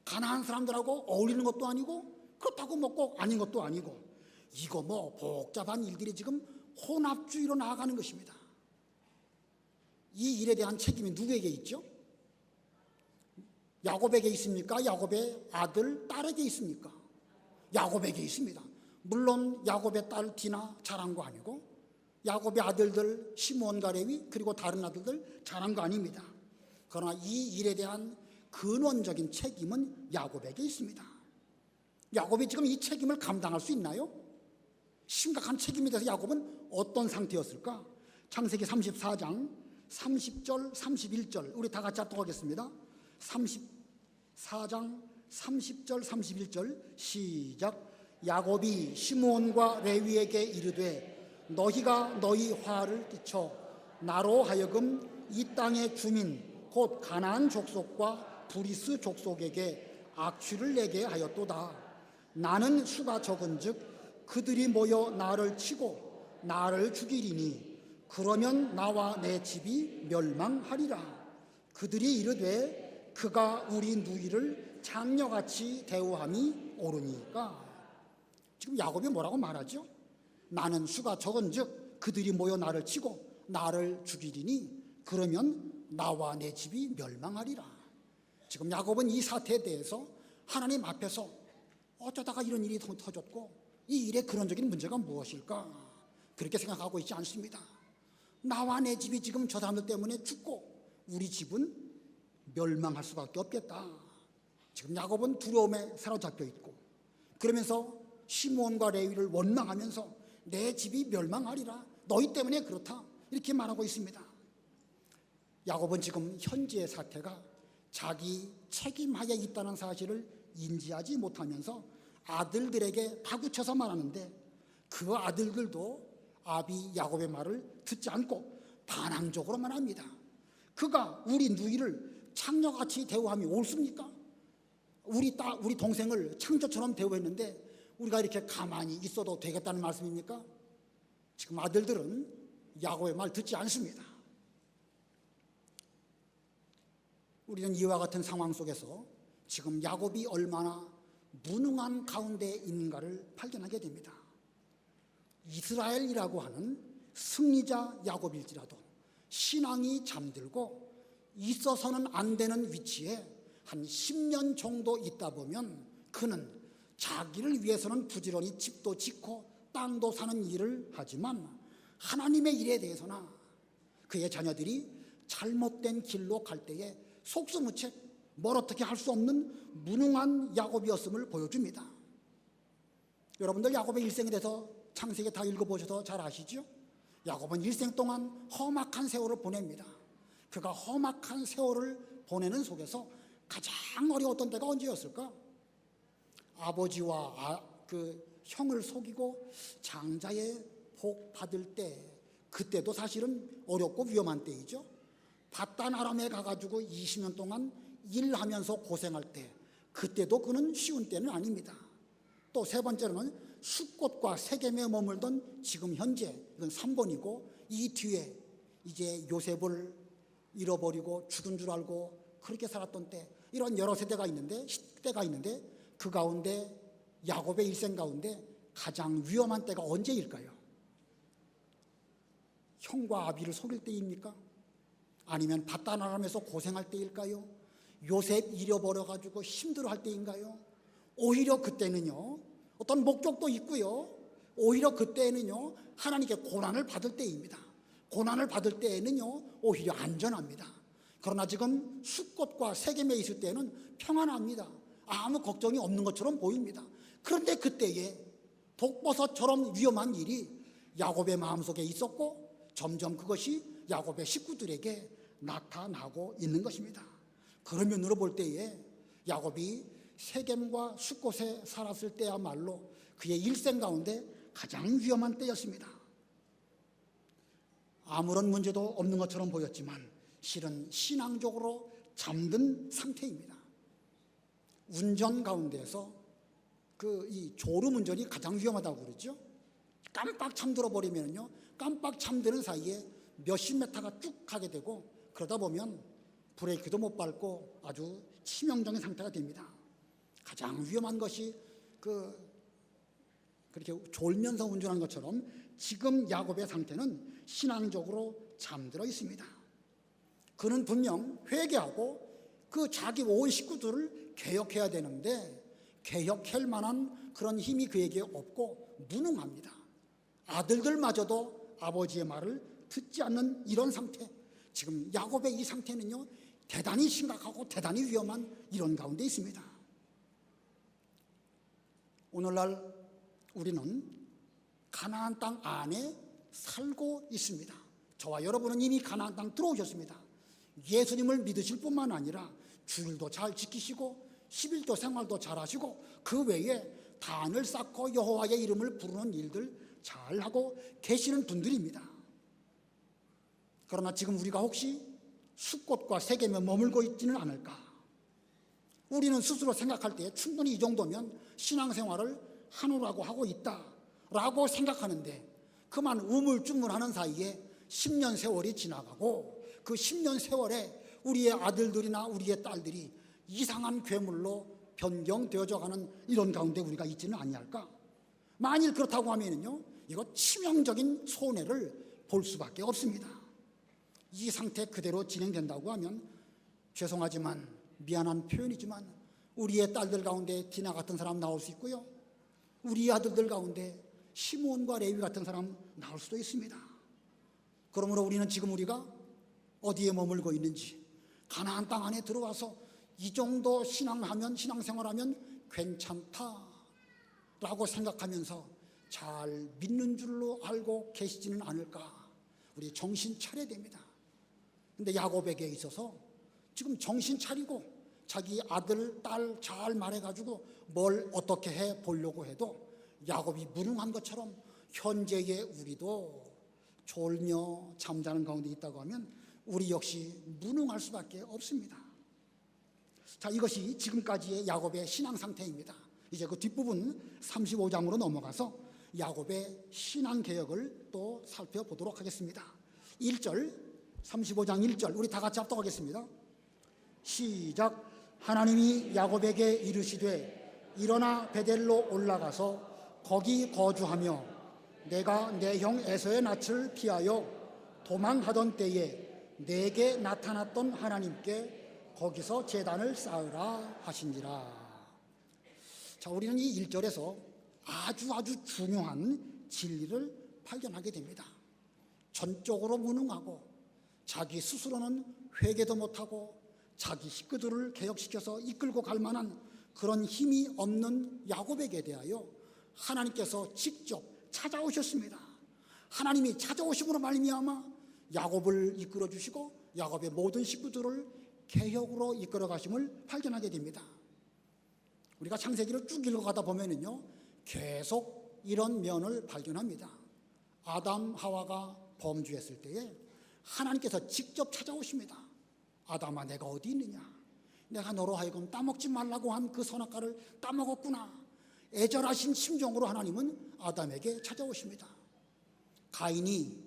가나안 사람들하고 어울리는 것도 아니고 그렇다고 뭐 꼭 아닌 것도 아니고 이거 뭐 복잡한 일들이 지금 혼합주의로 나아가는 것입니다. 이 일에 대한 책임이 누구에게 있죠? 야곱에게 있습니까? 야곱의 아들, 딸에게 있습니까? 야곱에게 있습니다. 물론 야곱의 딸 디나 잘한 거 아니고 야곱의 아들들 시므온과 레위 그리고 다른 아들들 잘한 거 아닙니다. 그러나 이 일에 대한 근원적인 책임은 야곱에게 있습니다. 야곱이 지금 이 책임을 감당할 수 있나요? 심각한 책임에 대해서 야곱은 어떤 상태였을까? 창세기 34장 30절 31절 우리 다 같이 합독하겠습니다. 34장 30절 31절 시작. 야곱이 시므온과 레위에게 이르되 너희가 너희 화를 끼쳐 나로 하여금 이 땅의 주민 곧 가나안 족속과 브리스 족속에게 악취를 내게 하였도다. 나는 수가 적은즉 그들이 모여 나를 치고 나를 죽이리니 그러면 나와 내 집이 멸망하리라. 그들이 이르되 그가 우리 누이를 장녀같이 대우함이 옳으니까. 지금 야곱이 뭐라고 말하죠? 나는 수가 적은즉 그들이 모여 나를 치고 나를 죽이리니 그러면 나와 내 집이 멸망하리라. 지금 야곱은 이 사태에 대해서 하나님 앞에서 어쩌다가 이런 일이 터졌고 이 일의 근원적인 문제가 무엇일까? 그렇게 생각하고 있지 않습니다. 나와 내 집이 지금 저 사람들 때문에 죽고 우리 집은 멸망할 수밖에 없겠다. 지금 야곱은 두려움에 사로잡혀 있고 그러면서 시므온과 레위를 원망하면서 내 집이 멸망하리라. 너희 때문에 그렇다. 이렇게 말하고 있습니다. 야곱은 지금 현재의 사태가 자기 책임하에 있다는 사실을 인지하지 못하면서 아들들에게 파고쳐서 말하는데 그 아들들도 아비 야곱의 말을 듣지 않고 반항적으로만 합니다. 그가 우리 누이를 창녀같이 대우함이 옳습니까? 우리 동생을 창조처럼 대우했는데 우리가 이렇게 가만히 있어도 되겠다는 말씀입니까? 지금 아들들은 야곱의 말 듣지 않습니다. 우리는 이와 같은 상황 속에서 지금 야곱이 얼마나 무능한 가운데 있는가를 발견하게 됩니다. 이스라엘이라고 하는 승리자 야곱일지라도 신앙이 잠들고 있어서는 안 되는 위치에 한 10년 정도 있다 보면 그는 자기를 위해서는 부지런히 집도 짓고 땅도 사는 일을 하지만 하나님의 일에 대해서나 그의 자녀들이 잘못된 길로 갈 때에 속수무책 뭘 어떻게 할 수 없는 무능한 야곱이었음을 보여줍니다. 여러분들 야곱의 일생에 대해서 창세기 다 읽어보셔서 잘 아시죠? 야곱은 일생 동안 험악한 세월을 보냅니다. 그가 험악한 세월을 보내는 속에서 가장 어려웠던 때가 언제였을까? 아버지와 그 형을 속이고 장자의 복 받을 때, 그때도 사실은 어렵고 위험한 때이죠. 바단 아람에 가가지고 20년 동안 일하면서 고생할 때, 그때도 그는 쉬운 때는 아닙니다. 또 세 번째로는 숫꽃과 세겜에 머물던 지금 현재, 이건 3번이고, 이 뒤에 이제 요셉을 잃어버리고 죽은 줄 알고 그렇게 살았던 때, 이런 여러 세대가 있는데, 시대가 있는데, 그 가운데 야곱의 일생 가운데 가장 위험한 때가 언제일까요? 형과 아비를 속일 때입니까? 아니면 바단 아람에서 고생할 때일까요? 요셉 잃어버려가지고 힘들어할 때인가요? 오히려 그때는요, 어떤 목적도 있고요, 오히려 그때는요, 하나님께 고난을 받을 때입니다. 고난을 받을 때에는요, 오히려 안전합니다. 그러나 지금 숫꽃과 세겜에 있을 때는 평안합니다. 아무 걱정이 없는 것처럼 보입니다. 그런데 그때에 독버섯처럼 위험한 일이 야곱의 마음속에 있었고, 점점 그것이 야곱의 식구들에게 나타나고 있는 것입니다. 그런 면으로 볼 때에 야곱이 세겜과 숫곳에 살았을 때야말로 그의 일생 가운데 가장 위험한 때였습니다. 아무런 문제도 없는 것처럼 보였지만 실은 신앙적으로 잠든 상태입니다. 운전 가운데서 이 졸음 운전이 가장 위험하다고 그러죠. 깜빡 잠들어 버리면요, 깜빡 잠드는 사이에 몇십 메타가 쭉 가게 되고, 그러다 보면 브레이크도 못 밟고 아주 치명적인 상태가 됩니다. 가장 위험한 것이 그렇게 졸면서 운전하는 것처럼 지금 야곱의 상태는 신앙적으로 잠들어 있습니다. 그는 분명 회개하고 그 자기 온 식구들을 개혁해야 되는데 개혁할 만한 그런 힘이 그에게 없고 무능합니다. 아들들마저도 아버지의 말을 듣지 않는 이런 상태, 지금 야곱의 이 상태는요, 대단히 심각하고 대단히 위험한 이런 가운데 있습니다. 오늘날 우리는 가나안 땅 안에 살고 있습니다. 저와 여러분은 이미 가나안 땅 들어오셨습니다. 예수님을 믿으실 뿐만 아니라 주일도 잘 지키시고 11조 생활도 잘 하시고 그 외에 단을 쌓고 여호와의 이름을 부르는 일들 잘하고 계시는 분들입니다. 그러나 지금 우리가 혹시 숫꽃과 세겜에 머물고 있지는 않을까? 우리는 스스로 생각할 때 충분히 이 정도면 신앙생활을 하느라고 하고 있다라고 생각하는데, 그만 우물쭈물하는 사이에 10년 세월이 지나가고 그 10년 세월에 우리의 아들들이나 우리의 딸들이 이상한 괴물로 변경되어져 가는 이런 가운데 우리가 있지는 아니할까? 만일 그렇다고 하면요, 이거 치명적인 손해를 볼 수밖에 없습니다. 이 상태 그대로 진행된다고 하면 죄송하지만, 미안한 표현이지만, 우리의 딸들 가운데 디나 같은 사람 나올 수 있고요, 우리 아들들 가운데 시므온과 레위 같은 사람 나올 수도 있습니다. 그러므로 우리는 지금 우리가 어디에 머물고 있는지, 가나안 땅 안에 들어와서 이 정도 신앙생활하면 괜찮다라고 생각하면서 잘 믿는 줄로 알고 계시지는 않을까? 우리 정신 차려야 됩니다. 근데 야곱에게 있어서 지금 정신 차리고 자기 아들, 딸 잘 말해가지고 뭘 어떻게 해 보려고 해도 야곱이 무능한 것처럼 현재의 우리도 졸며 잠자는 가운데 있다고 하면 우리 역시 무능할 수밖에 없습니다. 자, 이것이 지금까지의 야곱의 신앙 상태입니다. 이제 그 뒷부분 35장으로 넘어가서 야곱의 신앙 개혁을 또 살펴보도록 하겠습니다. 1절, 35장 1절 우리 다 같이 합독하겠습니다. 시작. 하나님이 야곱에게 이르시되 일어나 베델로 올라가서 거기 거주하며 내가 내 형 에서의 낯을 피하여 도망하던 때에 내게 나타났던 하나님께 거기서 제단을 쌓으라 하신지라. 자, 우리는 이 1절에서 아주 중요한 진리를 발견하게 됩니다. 전적으로 무능하고 자기 스스로는 회개도 못하고 자기 식구들을 개혁시켜서 이끌고 갈 만한 그런 힘이 없는 야곱에게 대하여 하나님께서 직접 찾아오셨습니다. 하나님이 찾아오심으로 말미암아 야곱을 이끌어 주시고 야곱의 모든 식구들을 개혁으로 이끌어 가심을 발견하게 됩니다. 우리가 창세기를 쭉 읽어가다 보면은요, 계속 이런 면을 발견합니다. 아담 하와가 범죄했을 때에 하나님께서 직접 찾아오십니다. 아담아, 내가 어디 있느냐? 내가 너로 하여금 따먹지 말라고 한 그 선악과를 따먹었구나. 애절하신 심정으로 하나님은 아담에게 찾아오십니다. 가인이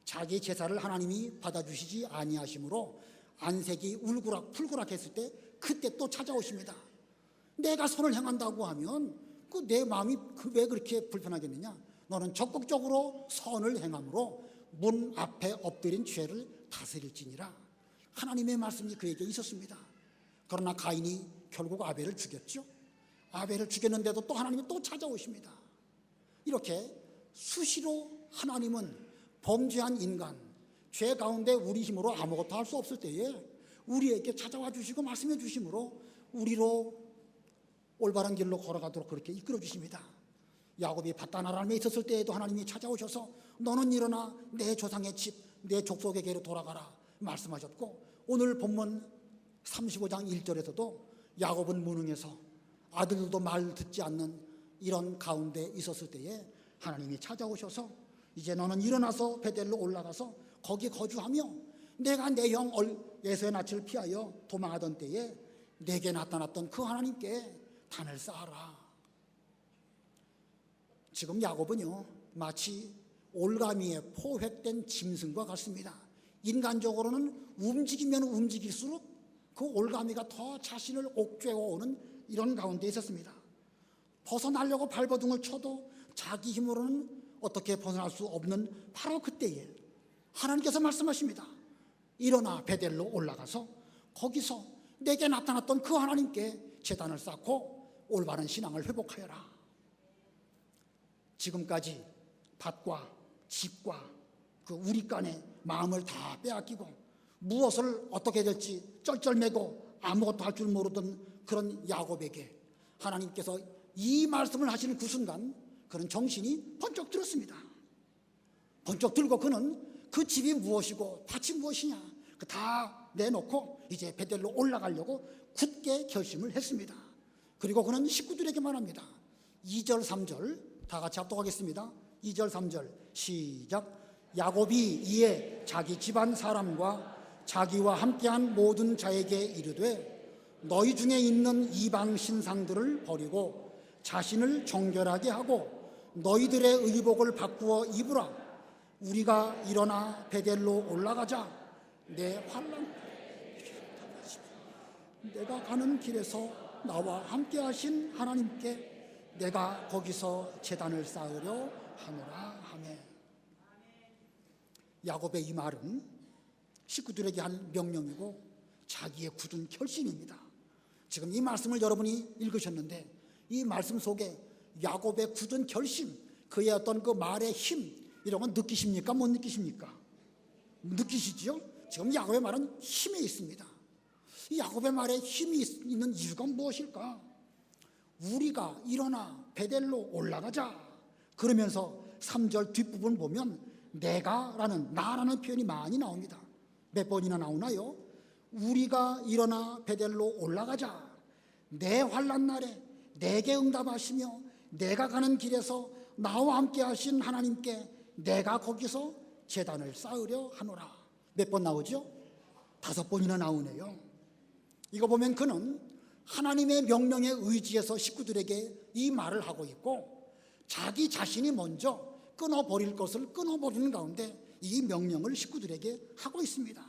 자기 제사를 하나님이 받아주시지 아니하심으로 안색이 울그락불그락 했을 때 그때 또 찾아오십니다. 내가 선을 행한다고 하면 그 내 마음이 왜 그렇게 불편하겠느냐. 너는 적극적으로 선을 행함으로 문 앞에 엎드린 죄를 다스릴지니라. 하나님의 말씀이 그에게 있었습니다. 그러나 가인이 결국 아벨을 죽였죠. 아벨을 죽였는데도 또 하나님이 또 찾아오십니다. 이렇게 수시로 하나님은 범죄한 인간, 죄 가운데 우리 힘으로 아무것도 할 수 없을 때에 우리에게 찾아와 주시고 말씀해 주심으로 우리로 올바른 길로 걸어가도록 그렇게 이끌어 주십니다. 야곱이 밧단 아람에 있었을 때에도 하나님이 찾아오셔서 너는 일어나 내 조상의 집, 내 족속에게로 돌아가라 말씀하셨고, 오늘 본문 35장 1절에서도 야곱은 무능해서 아들들도 말 듣지 않는 이런 가운데 있었을 때에 하나님이 찾아오셔서 이제 너는 일어나서 베델로 올라가서 거기 거주하며 내가 내 형 에서의 낯을 피하여 도망하던 때에 내게 나타났던 그 하나님께 단을 쌓아라. 지금 야곱은요 마치 올가미에 포획된 짐승과 같습니다. 인간적으로는 움직이면 움직일수록 그 올가미가 더 자신을 옥죄어오는 이런 가운데 있었습니다. 벗어나려고 발버둥을 쳐도 자기 힘으로는 어떻게 벗어날 수 없는 바로 그때에 하나님께서 말씀하십니다. 일어나 베델로 올라가서 거기서 내게 나타났던 그 하나님께 제단을 쌓고 올바른 신앙을 회복하여라. 지금까지 밭과 집과 그 우리 간의 마음을 다 빼앗기고 무엇을 어떻게 될지 쩔쩔매고 아무것도 할 줄 모르던 그런 야곱에게 하나님께서 이 말씀을 하시는 그 순간 그는 정신이 번쩍 들었습니다. 번쩍 들고 그는 그 집이 무엇이고 밭이 무엇이냐 그 다 내놓고 이제 베델로 올라가려고 굳게 결심을 했습니다. 그리고 그는 식구들에게 말합니다. 2절 3절 다 같이 합독하겠습니다. 2절 3절 시작. 야곱이 이에 자기 집안 사람과 자기와 함께한 모든 자에게 이르되 너희 중에 있는 이방 신상들을 버리고 자신을 정결하게 하고 너희들의 의복을 바꾸어 입으라. 우리가 일어나 베델로 올라가자. 내 환난 내가 가는 길에서 나와 함께 하신 하나님께 내가 거기서 제단을 쌓으려 하노라 하매. 야곱의 이 말은 식구들에게 한 명령이고 자기의 굳은 결심입니다. 지금 이 말씀을 여러분이 읽으셨는데 이 말씀 속에 야곱의 굳은 결심, 그의 어떤 그 말의 힘 이런 건 느끼십니까? 못 느끼십니까? 느끼시죠? 지금 야곱의 말은 힘이 있습니다. 이 야곱의 말에 힘이 있는 이유가 무엇일까? 우리가 일어나 베델로 올라가자 그러면서 3절 뒷부분 보면 내가라는 나라는 표현이 많이 나옵니다. 몇 번이나 나오나요? 우리가 일어나 베델로 올라가자. 내 환난 날에 내게 응답하시며 내가 가는 길에서 나와 함께 하신 하나님께 내가 거기서 제단을 쌓으려 하노라. 몇 번 나오죠? 5번이나 나오네요. 이거 보면 그는 하나님의 명령에 의지해서 식구들에게 이 말을 하고 있고 자기 자신이 먼저 끊어버릴 것을 끊어버리는 가운데 이 명령을 식구들에게 하고 있습니다.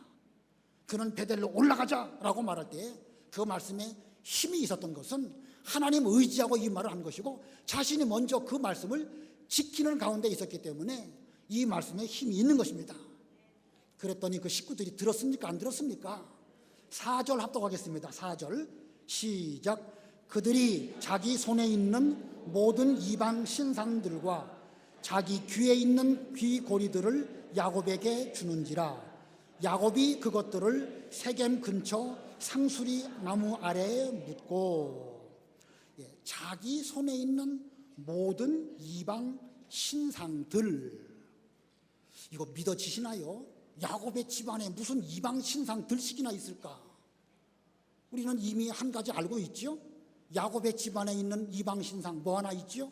그는 베델로 올라가자라고 말할 때 그 말씀에 힘이 있었던 것은 하나님 의지하고 이 말을 한 것이고 자신이 먼저 그 말씀을 지키는 가운데 있었기 때문에 이 말씀에 힘이 있는 것입니다. 그랬더니 그 식구들이 들었습니까? 안 들었습니까? 4절 합독하겠습니다. 4절 시작. 그들이 자기 손에 있는 모든 이방 신상들과 자기 귀에 있는 귀고리들을 야곱에게 주는지라. 야곱이 그것들을 세겜 근처 상수리 나무 아래에 묻고. 자기 손에 있는 모든 이방 신상들, 이거 믿어지시나요? 야곱의 집안에 무슨 이방 신상 들식이나 있을까? 우리는 이미 한 가지 알고 있죠? 야곱의 집안에 있는 이방 신상 뭐 하나 있죠?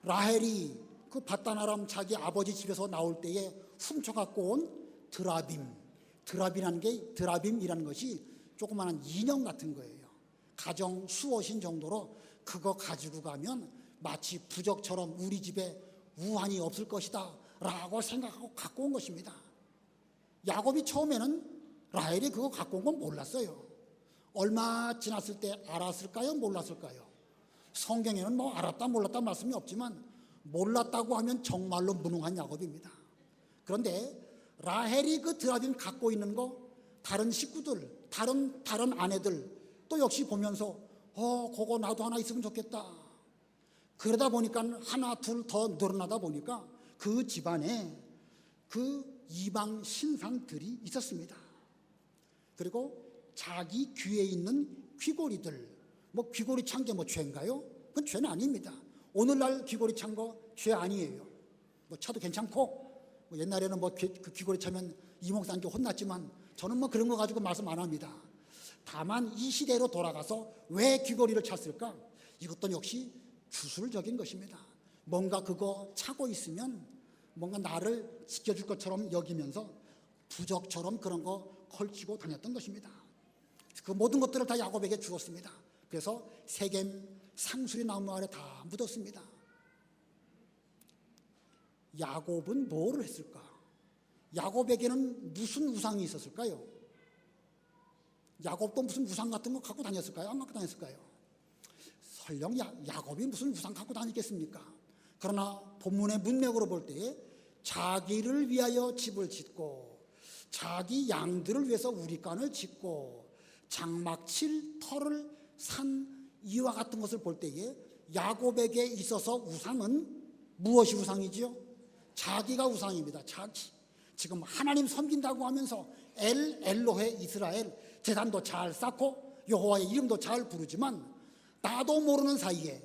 라헬이 그 밧단 아람 자기 아버지 집에서 나올 때에 훔쳐갖고 온 드라빔이라는 것이 조그마한 인형 같은 거예요. 가정 수호신 정도로 그거 가지고 가면 마치 부적처럼 우리 집에 우환이 없을 것이다 라고 생각하고 갖고 온 것입니다. 야곱이 처음에는 라헬이 그거 갖고 온 건 몰랐어요. 얼마 지났을 때 알았을까요? 몰랐을까요? 성경에는 뭐 알았다 몰랐다 말씀이 없지만 몰랐다고 하면 정말로 무능한 야곱입니다. 그런데 라헬이 그 드라빔 갖고 있는 거 다른 식구들, 다른 아내들 또 역시 보면서 그거 나도 하나 있으면 좋겠다. 그러다 보니까 하나 둘 더 늘어나다 보니까 그 집안에 그 이방 신상들이 있었습니다. 그리고 자기 귀에 있는 귀고리들, 뭐 귀고리 찬 게 뭐 죄인가요? 그건 죄는 아닙니다. 오늘날 귀고리 찬 거 죄 아니에요. 뭐 차도 괜찮고, 뭐 옛날에는 뭐 그 귀고리 차면 이 목사님께 혼났지만 저는 뭐 그런 거 가지고 말씀 안 합니다. 다만 이 시대로 돌아가서 왜 귀고리를 찼을까? 이것도 역시 주술적인 것입니다. 뭔가 그거 차고 있으면 뭔가 나를 지켜줄 것처럼 여기면서 부적처럼 그런 거 걸치고 다녔던 것입니다. 그 모든 것들을 다 야곱에게 주었습니다. 그래서 세겜 상수리 나무 아래 다 묻었습니다. 야곱은 뭐를 했을까? 야곱에게는 무슨 우상이 있었을까요? 야곱도 무슨 우상 같은 거 갖고 다녔을까요? 안 갖고 다녔을까요? 설령 야곱이 무슨 우상 갖고 다니겠습니까? 그러나 본문의 문맥으로 볼 때에 자기를 위하여 집을 짓고 자기 양들을 위해서 우리간을 짓고 장막 칠 터를 산 이와 같은 것을 볼 때에 야곱에게 있어서 우상은 무엇이 우상이지요? 자기가 우상입니다. 자기. 지금 하나님 섬긴다고 하면서 엘로헤 이스라엘 제단도 잘 쌓고 여호와의 이름도 잘 부르지만 나도 모르는 사이에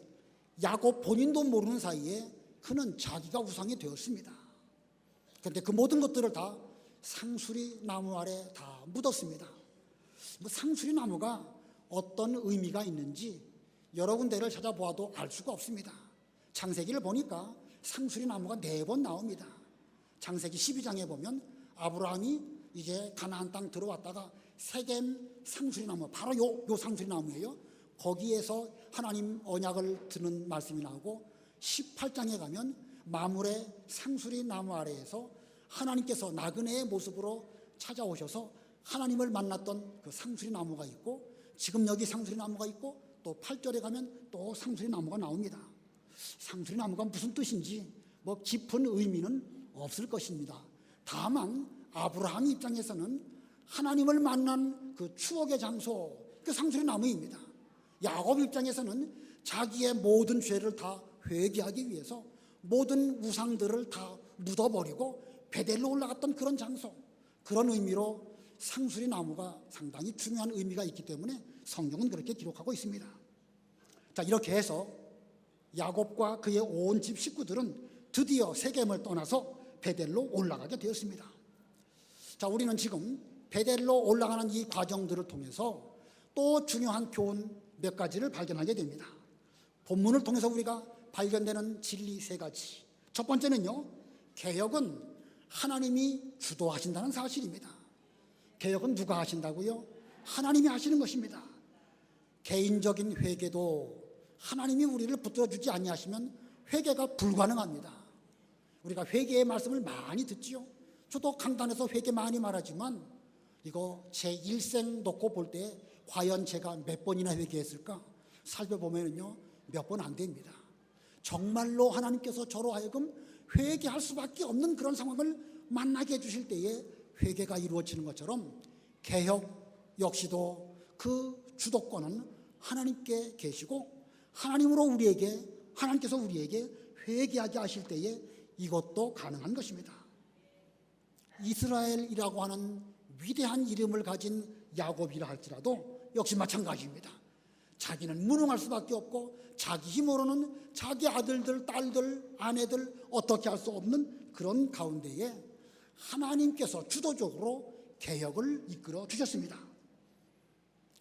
야곱 본인도 모르는 사이에 그는 자기가 우상이 되었습니다. 그런데 그 모든 것들을 다 상수리 나무 아래 다 묻었습니다. 상수리 나무가 어떤 의미가 있는지 여러 군데를 찾아보아도 알 수가 없습니다. 창세기를 보니까 상수리 나무가 4번 나옵니다. 창세기 12장에 보면 아브라함이 이제 가나안 땅 들어왔다가 세겜 상수리 나무, 바로 요 상수리 나무예요. 거기에서 하나님 언약을 드는 말씀이 나오고 18장에 가면 마물의 상수리 나무 아래에서 하나님께서 나그네의 모습으로 찾아오셔서 하나님을 만났던 그 상수리 나무가 있고 지금 여기 상수리 나무가 있고 또 8절에 가면 또 상수리 나무가 나옵니다. 상수리 나무가 무슨 뜻인지 뭐 깊은 의미는 없을 것입니다. 다만 아브라함 입장에서는 하나님을 만난 그 추억의 장소, 그 상수리 나무입니다. 야곱 입장에서는 자기의 모든 죄를 다 회개하기 위해서 모든 우상들을 다 묻어버리고 베델로 올라갔던 그런 장소, 그런 의미로 상수리 나무가 상당히 중요한 의미가 있기 때문에 성경은 그렇게 기록하고 있습니다. 자, 이렇게 해서 야곱과 그의 온 집 식구들은 드디어 세겜을 떠나서 베델로 올라가게 되었습니다. 자, 우리는 지금 베델로 올라가는 이 과정들을 통해서 또 중요한 교훈 몇 가지를 발견하게 됩니다. 본문을 통해서 우리가 발견되는 진리 3가지. 첫 번째는요, 개혁은 하나님이 주도하신다는 사실입니다. 개혁은 누가 하신다고요? 하나님이 하시는 것입니다. 개인적인 회개도 하나님이 우리를 붙들어주지 아니하시면 회개가 불가능합니다. 우리가 회개의 말씀을 많이 듣지요. 저도 강단에서 회개 많이 말하지만 이거 제 일생 놓고 볼 때 과연 제가 몇 번이나 회개했을까? 살펴보면요, 몇 번 안 됩니다. 정말로 하나님께서 저로 하여금 회개할 수밖에 없는 그런 상황을 만나게 해주실 때에 회개가 이루어지는 것처럼 개혁 역시도 그 주도권은 하나님께 계시고 하나님으로 하나님께서 우리에게 회개하게 하실 때에 이것도 가능한 것입니다. 이스라엘이라고 하는 위대한 이름을 가진 야곱이라 할지라도 역시 마찬가지입니다. 자기는 무능할 수밖에 없고 자기 힘으로는 자기 아들들, 딸들, 아내들 어떻게 할 수 없는 그런 가운데에 하나님께서 주도적으로 개혁을 이끌어 주셨습니다.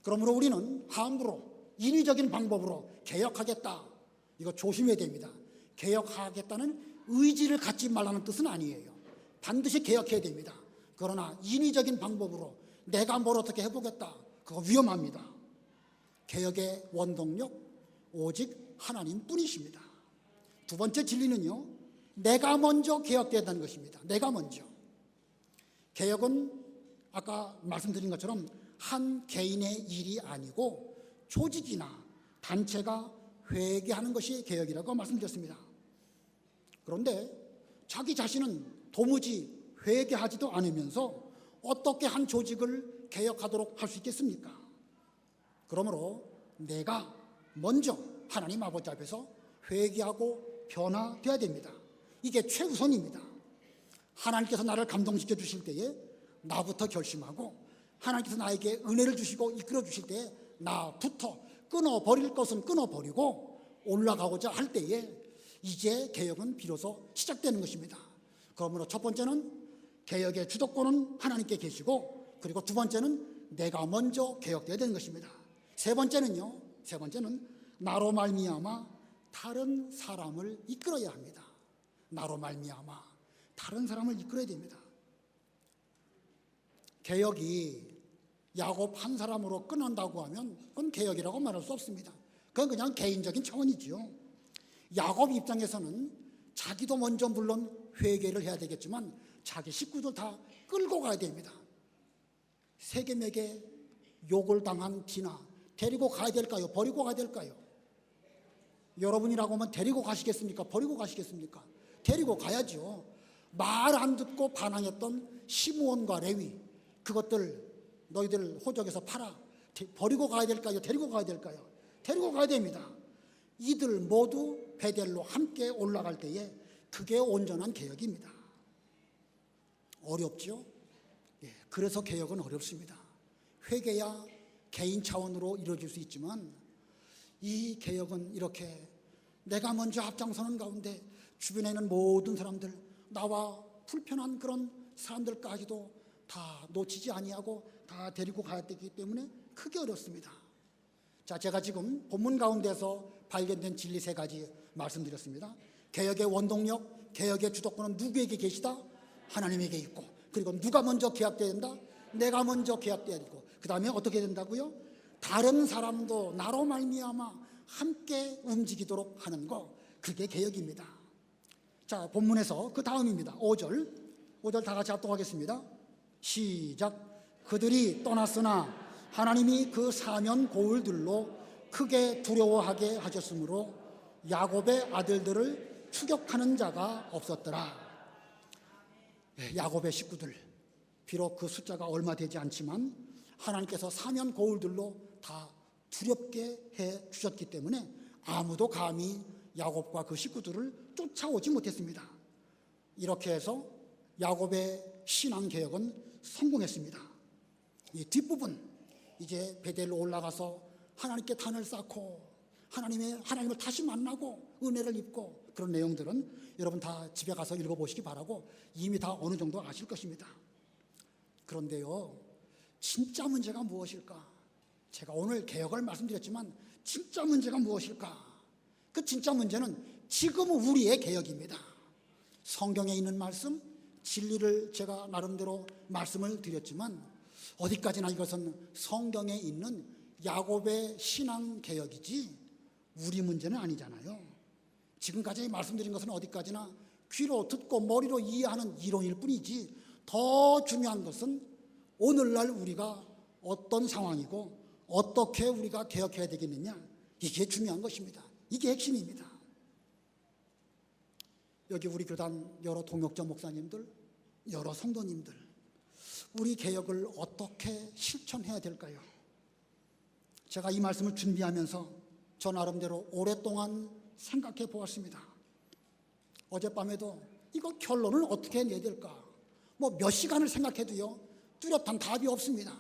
그러므로 우리는 함부로 인위적인 방법으로 개혁하겠다, 이거 조심해야 됩니다. 개혁하겠다는 의지를 갖지 말라는 뜻은 아니에요. 반드시 개혁해야 됩니다. 그러나 인위적인 방법으로 내가 뭘 어떻게 해보겠다, 그거 위험합니다. 개혁의 원동력 오직 하나님뿐이십니다. 두 번째 진리는요, 내가 먼저 개혁돼야 한다는 것입니다. 내가 먼저. 개혁은 아까 말씀드린 것처럼 한 개인의 일이 아니고 조직이나 단체가 회개하는 것이 개혁이라고 말씀드렸습니다. 그런데 자기 자신은 도무지 회개하지도 않으면서 어떻게 한 조직을 개혁하도록 할 수 있겠습니까? 그러므로 내가 먼저 하나님 아버지 앞에서 회개하고 변화되어야 됩니다. 이게 최우선입니다. 하나님께서 나를 감동시켜 주실 때에 나부터 결심하고, 하나님께서 나에게 은혜를 주시고 이끌어 주실 때에 나부터 끊어버릴 것은 끊어버리고 올라가고자 할 때에 이제 개혁은 비로소 시작되는 것입니다. 그러므로 첫 번째는 개혁의 주도권은 하나님께 계시고, 그리고 두 번째는 내가 먼저 개혁되어야 되는 것입니다. 세 번째는 나로 말미암아 다른 사람을 이끌어야 합니다. 나로 말미암아 다른 사람을 이끌어야 됩니다. 개혁이 야곱 한 사람으로 끝난다고 하면 그건 개혁이라고 말할 수 없습니다. 그건 그냥 개인적인 차원이지요. 야곱 입장에서는 자기도 먼저 물론 회개를 해야 되겠지만 자기 식구들 다 끌고 가야 됩니다. 세겜에게 욕을 당한 디나 데리고 가야 될까요? 버리고 가야 될까요? 여러분이라고 하면 데리고 가시겠습니까? 버리고 가시겠습니까? 데리고 가야죠. 말 안 듣고 반항했던 시므온과 레위, 그것들 너희들 호적에서 팔아. 버리고 가야 될까요? 데리고 가야 될까요? 데리고 가야 됩니다. 이들 모두 베델로 함께 올라갈 때에 그게 온전한 개혁입니다. 어렵죠? 예, 그래서 개혁은 어렵습니다. 회개야 개인 차원으로 이루어질 수 있지만 이 개혁은 이렇게 내가 먼저 앞장서는 가운데 주변에 있는 모든 사람들, 나와 불편한 그런 사람들까지도 다 놓치지 아니하고 다 데리고 가야 되기 때문에 크게 어렵습니다. 자, 제가 지금 본문 가운데서 발견된 진리 세 가지 말씀드렸습니다. 개혁의 원동력, 개혁의 주도권은 누구에게 계시다? 하나님에게 있고, 그리고 누가 먼저 개혁돼야 된다? 내가 먼저 개혁돼야 되고, 그 다음에 어떻게 된다고요? 다른 사람도 나로 말미암아 함께 움직이도록 하는 거, 그게 개혁입니다. 자, 본문에서 그 다음입니다. 5절 다 같이 합독하겠습니다. 시작. 그들이 떠났으나 하나님이 그 사면 고울들로 크게 두려워하게 하셨으므로 야곱의 아들들을 추격하는 자가 없었더라. 야곱의 식구들, 비록 그 숫자가 얼마 되지 않지만 하나님께서 사면 고울들로 다 두렵게 해 주셨기 때문에 아무도 감히 야곱과 그 식구들을 쫓아오지 못했습니다. 이렇게 해서 야곱의 신앙개혁은 성공했습니다. 이 뒷부분, 이제 베델로 올라가서 하나님께 단을 쌓고 하나님을 다시 만나고 은혜를 입고, 그런 내용들은 여러분 다 집에 가서 읽어보시기 바라고 이미 다 어느 정도 아실 것입니다. 그런데요, 진짜 문제가 무엇일까? 제가 오늘 개혁을 말씀드렸지만 진짜 문제가 무엇일까? 그 진짜 문제는 지금 우리의 개혁입니다. 성경에 있는 말씀, 진리를 제가 나름대로 말씀을 드렸지만 어디까지나 이것은 성경에 있는 야곱의 신앙 개혁이지 우리 문제는 아니잖아요. 지금까지 말씀드린 것은 어디까지나 귀로 듣고 머리로 이해하는 이론일 뿐이지, 더 중요한 것은 오늘날 우리가 어떤 상황이고 어떻게 우리가 개혁해야 되겠느냐, 이게 중요한 것입니다. 이게 핵심입니다. 여기 우리 교단 여러 동역자 목사님들, 여러 성도님들, 우리 개혁을 어떻게 실천해야 될까요? 제가 이 말씀을 준비하면서 저 나름대로 오랫동안 생각해 보았습니다. 어젯밤에도 이거 결론을 어떻게 내야 될까? 몇 시간을 생각해도요, 뚜렷한 답이 없습니다.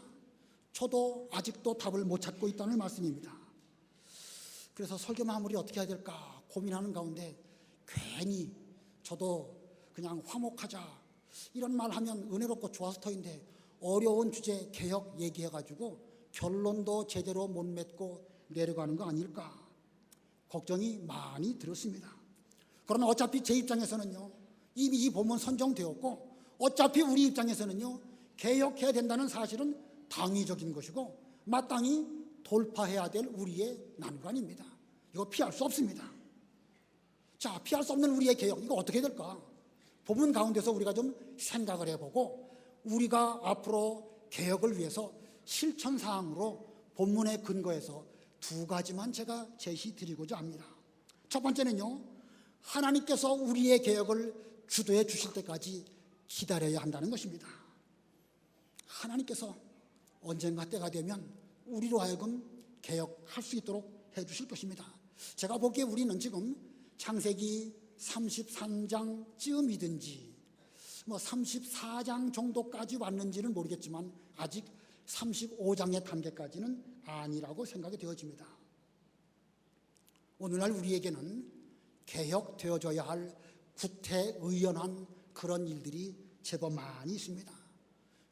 저도 아직도 답을 못 찾고 있다는 말씀입니다. 그래서 설교 마무리 어떻게 해야 될까 고민하는 가운데 괜히 저도 그냥 화목하자 이런 말 하면 은혜롭고 좋아서 터인데, 어려운 주제 개혁 얘기해가지고 결론도 제대로 못 맺고 내려가는 거 아닐까 걱정이 많이 들었습니다. 그러나 어차피 제 입장에서는요, 이미 이 본문 선정되었고, 어차피 우리 입장에서는요, 개혁해야 된다는 사실은 당위적인 것이고 마땅히 돌파해야 될 우리의 난관입니다. 이거 피할 수 없습니다. 자, 피할 수 없는 우리의 개혁, 이거 어떻게 될까? 본문 가운데서 우리가 좀 생각을 해보고 우리가 앞으로 개혁을 위해서 실천사항으로 본문에 근거해서 두 가지만 제가 제시드리고자 합니다. 첫 번째는요, 하나님께서 우리의 개혁을 주도해 주실 때까지 기다려야 한다는 것입니다. 하나님께서 언젠가 때가 되면 우리로 하여금 개혁할 수 있도록 해 주실 것입니다. 제가 보기에 우리는 지금 창세기 33장쯤이든지 34장 정도까지 왔는지는 모르겠지만 아직 35장의 단계까지는 아니라고 생각이 되어집니다. 오늘날 우리에게는 개혁되어져야 할 구태의연한 그런 일들이 제법 많이 있습니다.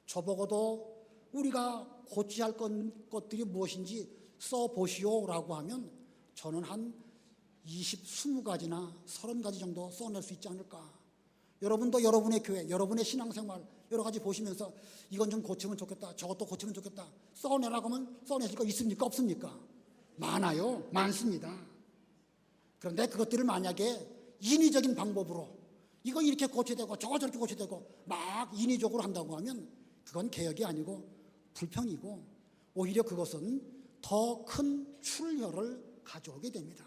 저보고도 우리가 고쳐야 할 것들이 무엇인지 써보시오라고 하면 저는 한 20가지나 30가지 정도 써낼 수 있지 않을까. 여러분도 여러분의 교회, 여러분의 신앙생활 여러 가지 보시면서 이건 좀 고치면 좋겠다, 저것도 고치면 좋겠다, 써내라고 하면 써내실 거 있습니까? 없습니까? 많아요. 많습니다. 그런데 그것들을 만약에 인위적인 방법으로 이거 이렇게 고쳐야 되고 저거 저렇게 고쳐야 되고 막 인위적으로 한다고 하면 그건 개혁이 아니고 불평이고 오히려 그것은 더 큰 출혈을 가져오게 됩니다.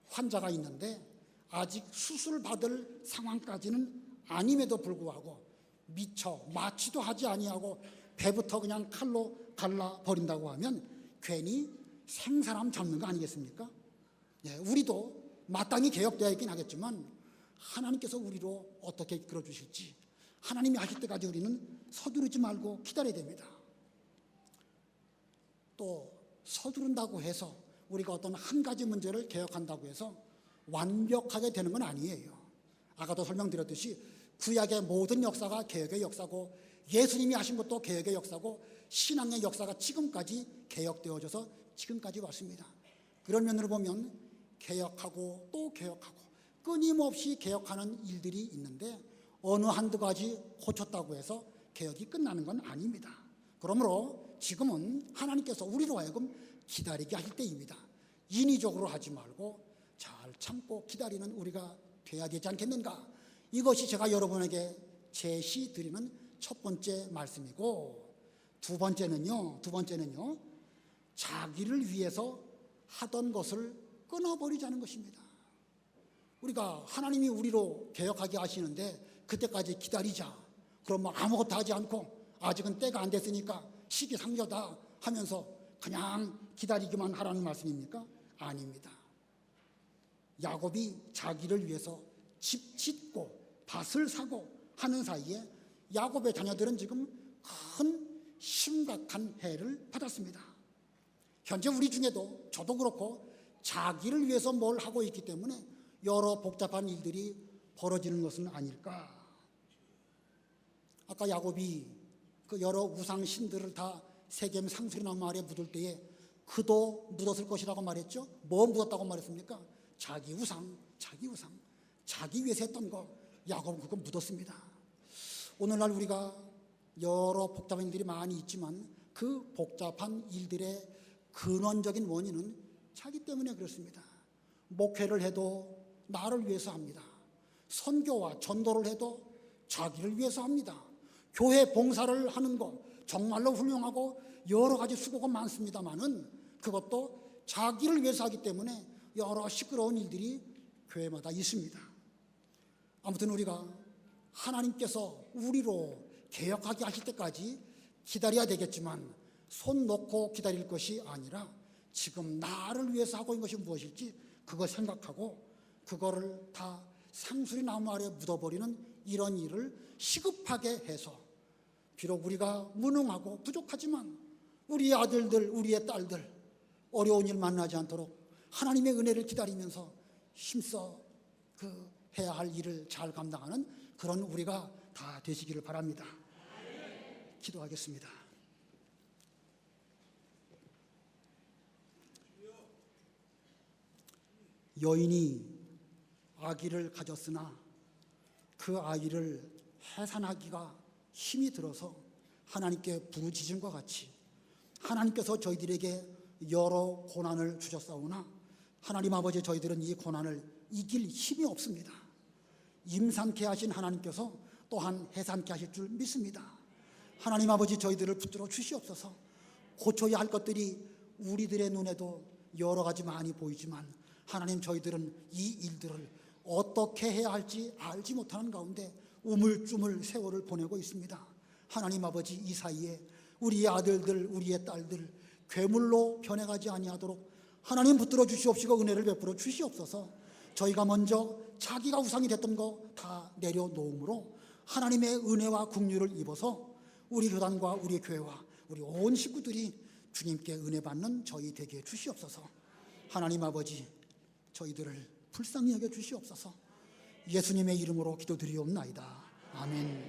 환자가 있는데 아직 수술받을 상황까지는 아님에도 불구하고 미처 마취도 하지 아니하고 배부터 그냥 칼로 갈라버린다고 하면 괜히 생사람 잡는 거 아니겠습니까? 예, 우리도 마땅히 개혁되어야 있긴 하겠지만 하나님께서 우리로 어떻게 이끌어 주실지 하나님이 하실 때까지 우리는 서두르지 말고 기다려야 됩니다. 또 서두른다고 해서 우리가 어떤 한 가지 문제를 개혁한다고 해서 완벽하게 되는 건 아니에요. 아까도 설명드렸듯이 구약의 모든 역사가 개혁의 역사고 예수님이 하신 것도 개혁의 역사고 신앙의 역사가 지금까지 개혁되어져서 지금까지 왔습니다. 그런 면으로 보면 개혁하고 또 개혁하고 끊임없이 개혁하는 일들이 있는데 어느 한두 가지 고쳤다고 해서 개혁이 끝나는 건 아닙니다. 그러므로 지금은 하나님께서 우리로 하여금 기다리게 하실 때입니다. 인위적으로 하지 말고 잘 참고 기다리는 우리가 돼야 되지 않겠는가. 이것이 제가 여러분에게 제시드리는 첫 번째 말씀이고 두 번째는요 자기를 위해서 하던 것을 끊어버리자는 것입니다. 우리가 하나님이 우리로 개혁하게 하시는데 그때까지 기다리자. 그럼 뭐 아무것도 하지 않고 아직은 때가 안 됐으니까 시기상조다 하면서 그냥 기다리기만 하라는 말씀입니까? 아닙니다. 야곱이 자기를 위해서 집 짓고 밭을 사고 하는 사이에 야곱의 자녀들은 지금 큰 심각한 해를 받았습니다. 현재 우리 중에도 저도 그렇고 자기를 위해서 뭘 하고 있기 때문에 여러 복잡한 일들이 벌어지는 것은 아닐까. 아까 야곱이 그 여러 우상 신들을 다 세겜 상수리나무 아래 묻을 때에 그도 묻었을 것이라고 말했죠. 뭐 묻었다고 말했습니까? 자기 우상, 자기 위해서 했던 거 야곱은 그거 묻었습니다. 오늘날 우리가 여러 복잡한 일들이 많이 있지만 그 복잡한 일들의 근원적인 원인은 자기 때문에 그렇습니다. 목회를 해도 나를 위해서 합니다. 선교와 전도를 해도 자기를 위해서 합니다. 교회 봉사를 하는 것 정말로 훌륭하고 여러 가지 수고가 많습니다만은 그것도 자기를 위해서 하기 때문에 여러 시끄러운 일들이 교회마다 있습니다. 아무튼 우리가 하나님께서 우리로 개혁하게 하실 때까지 기다려야 되겠지만 손 놓고 기다릴 것이 아니라 지금 나를 위해서 하고 있는 것이 무엇일지 그걸 생각하고 그거를 다 상수리 나무 아래 묻어버리는 이런 일을 시급하게 해서 비록 우리가 무능하고 부족하지만 우리의 아들들, 우리의 딸들 어려운 일 만나지 않도록 하나님의 은혜를 기다리면서 힘써 해야 할 일을 잘 감당하는 그런 우리가 다 되시기를 바랍니다. 기도하겠습니다. 여인이 아기를 가졌으나 그 아이를 해산하기가 힘이 들어서 하나님께 부르짖음과 같이 하나님께서 저희들에게 여러 고난을 주셨사오나 하나님 아버지, 저희들은 이 고난을 이길 힘이 없습니다. 임산케 하신 하나님께서 또한 해산케 하실 줄 믿습니다. 하나님 아버지, 저희들을 붙들어 주시옵소서. 고쳐야 할 것들이 우리들의 눈에도 여러 가지 많이 보이지만 하나님, 저희들은 이 일들을 어떻게 해야 할지 알지 못하는 가운데 우물쭈물 세월을 보내고 있습니다. 하나님 아버지, 이 사이에 우리의 아들들, 우리의 딸들 괴물로 변해가지 아니하도록 하나님 붙들어 주시옵시고 은혜를 베풀어 주시옵소서. 저희가 먼저 자기가 우상이 됐던 거 다 내려놓음으로 하나님의 은혜와 긍휼을 입어서 우리 교단과 우리 교회와 우리 온 식구들이 주님께 은혜 받는 저희 되게 주시옵소서. 하나님 아버지, 저희들을 불쌍히 여겨 주시옵소서. 예수님의 이름으로 기도드리옵나이다. 아멘.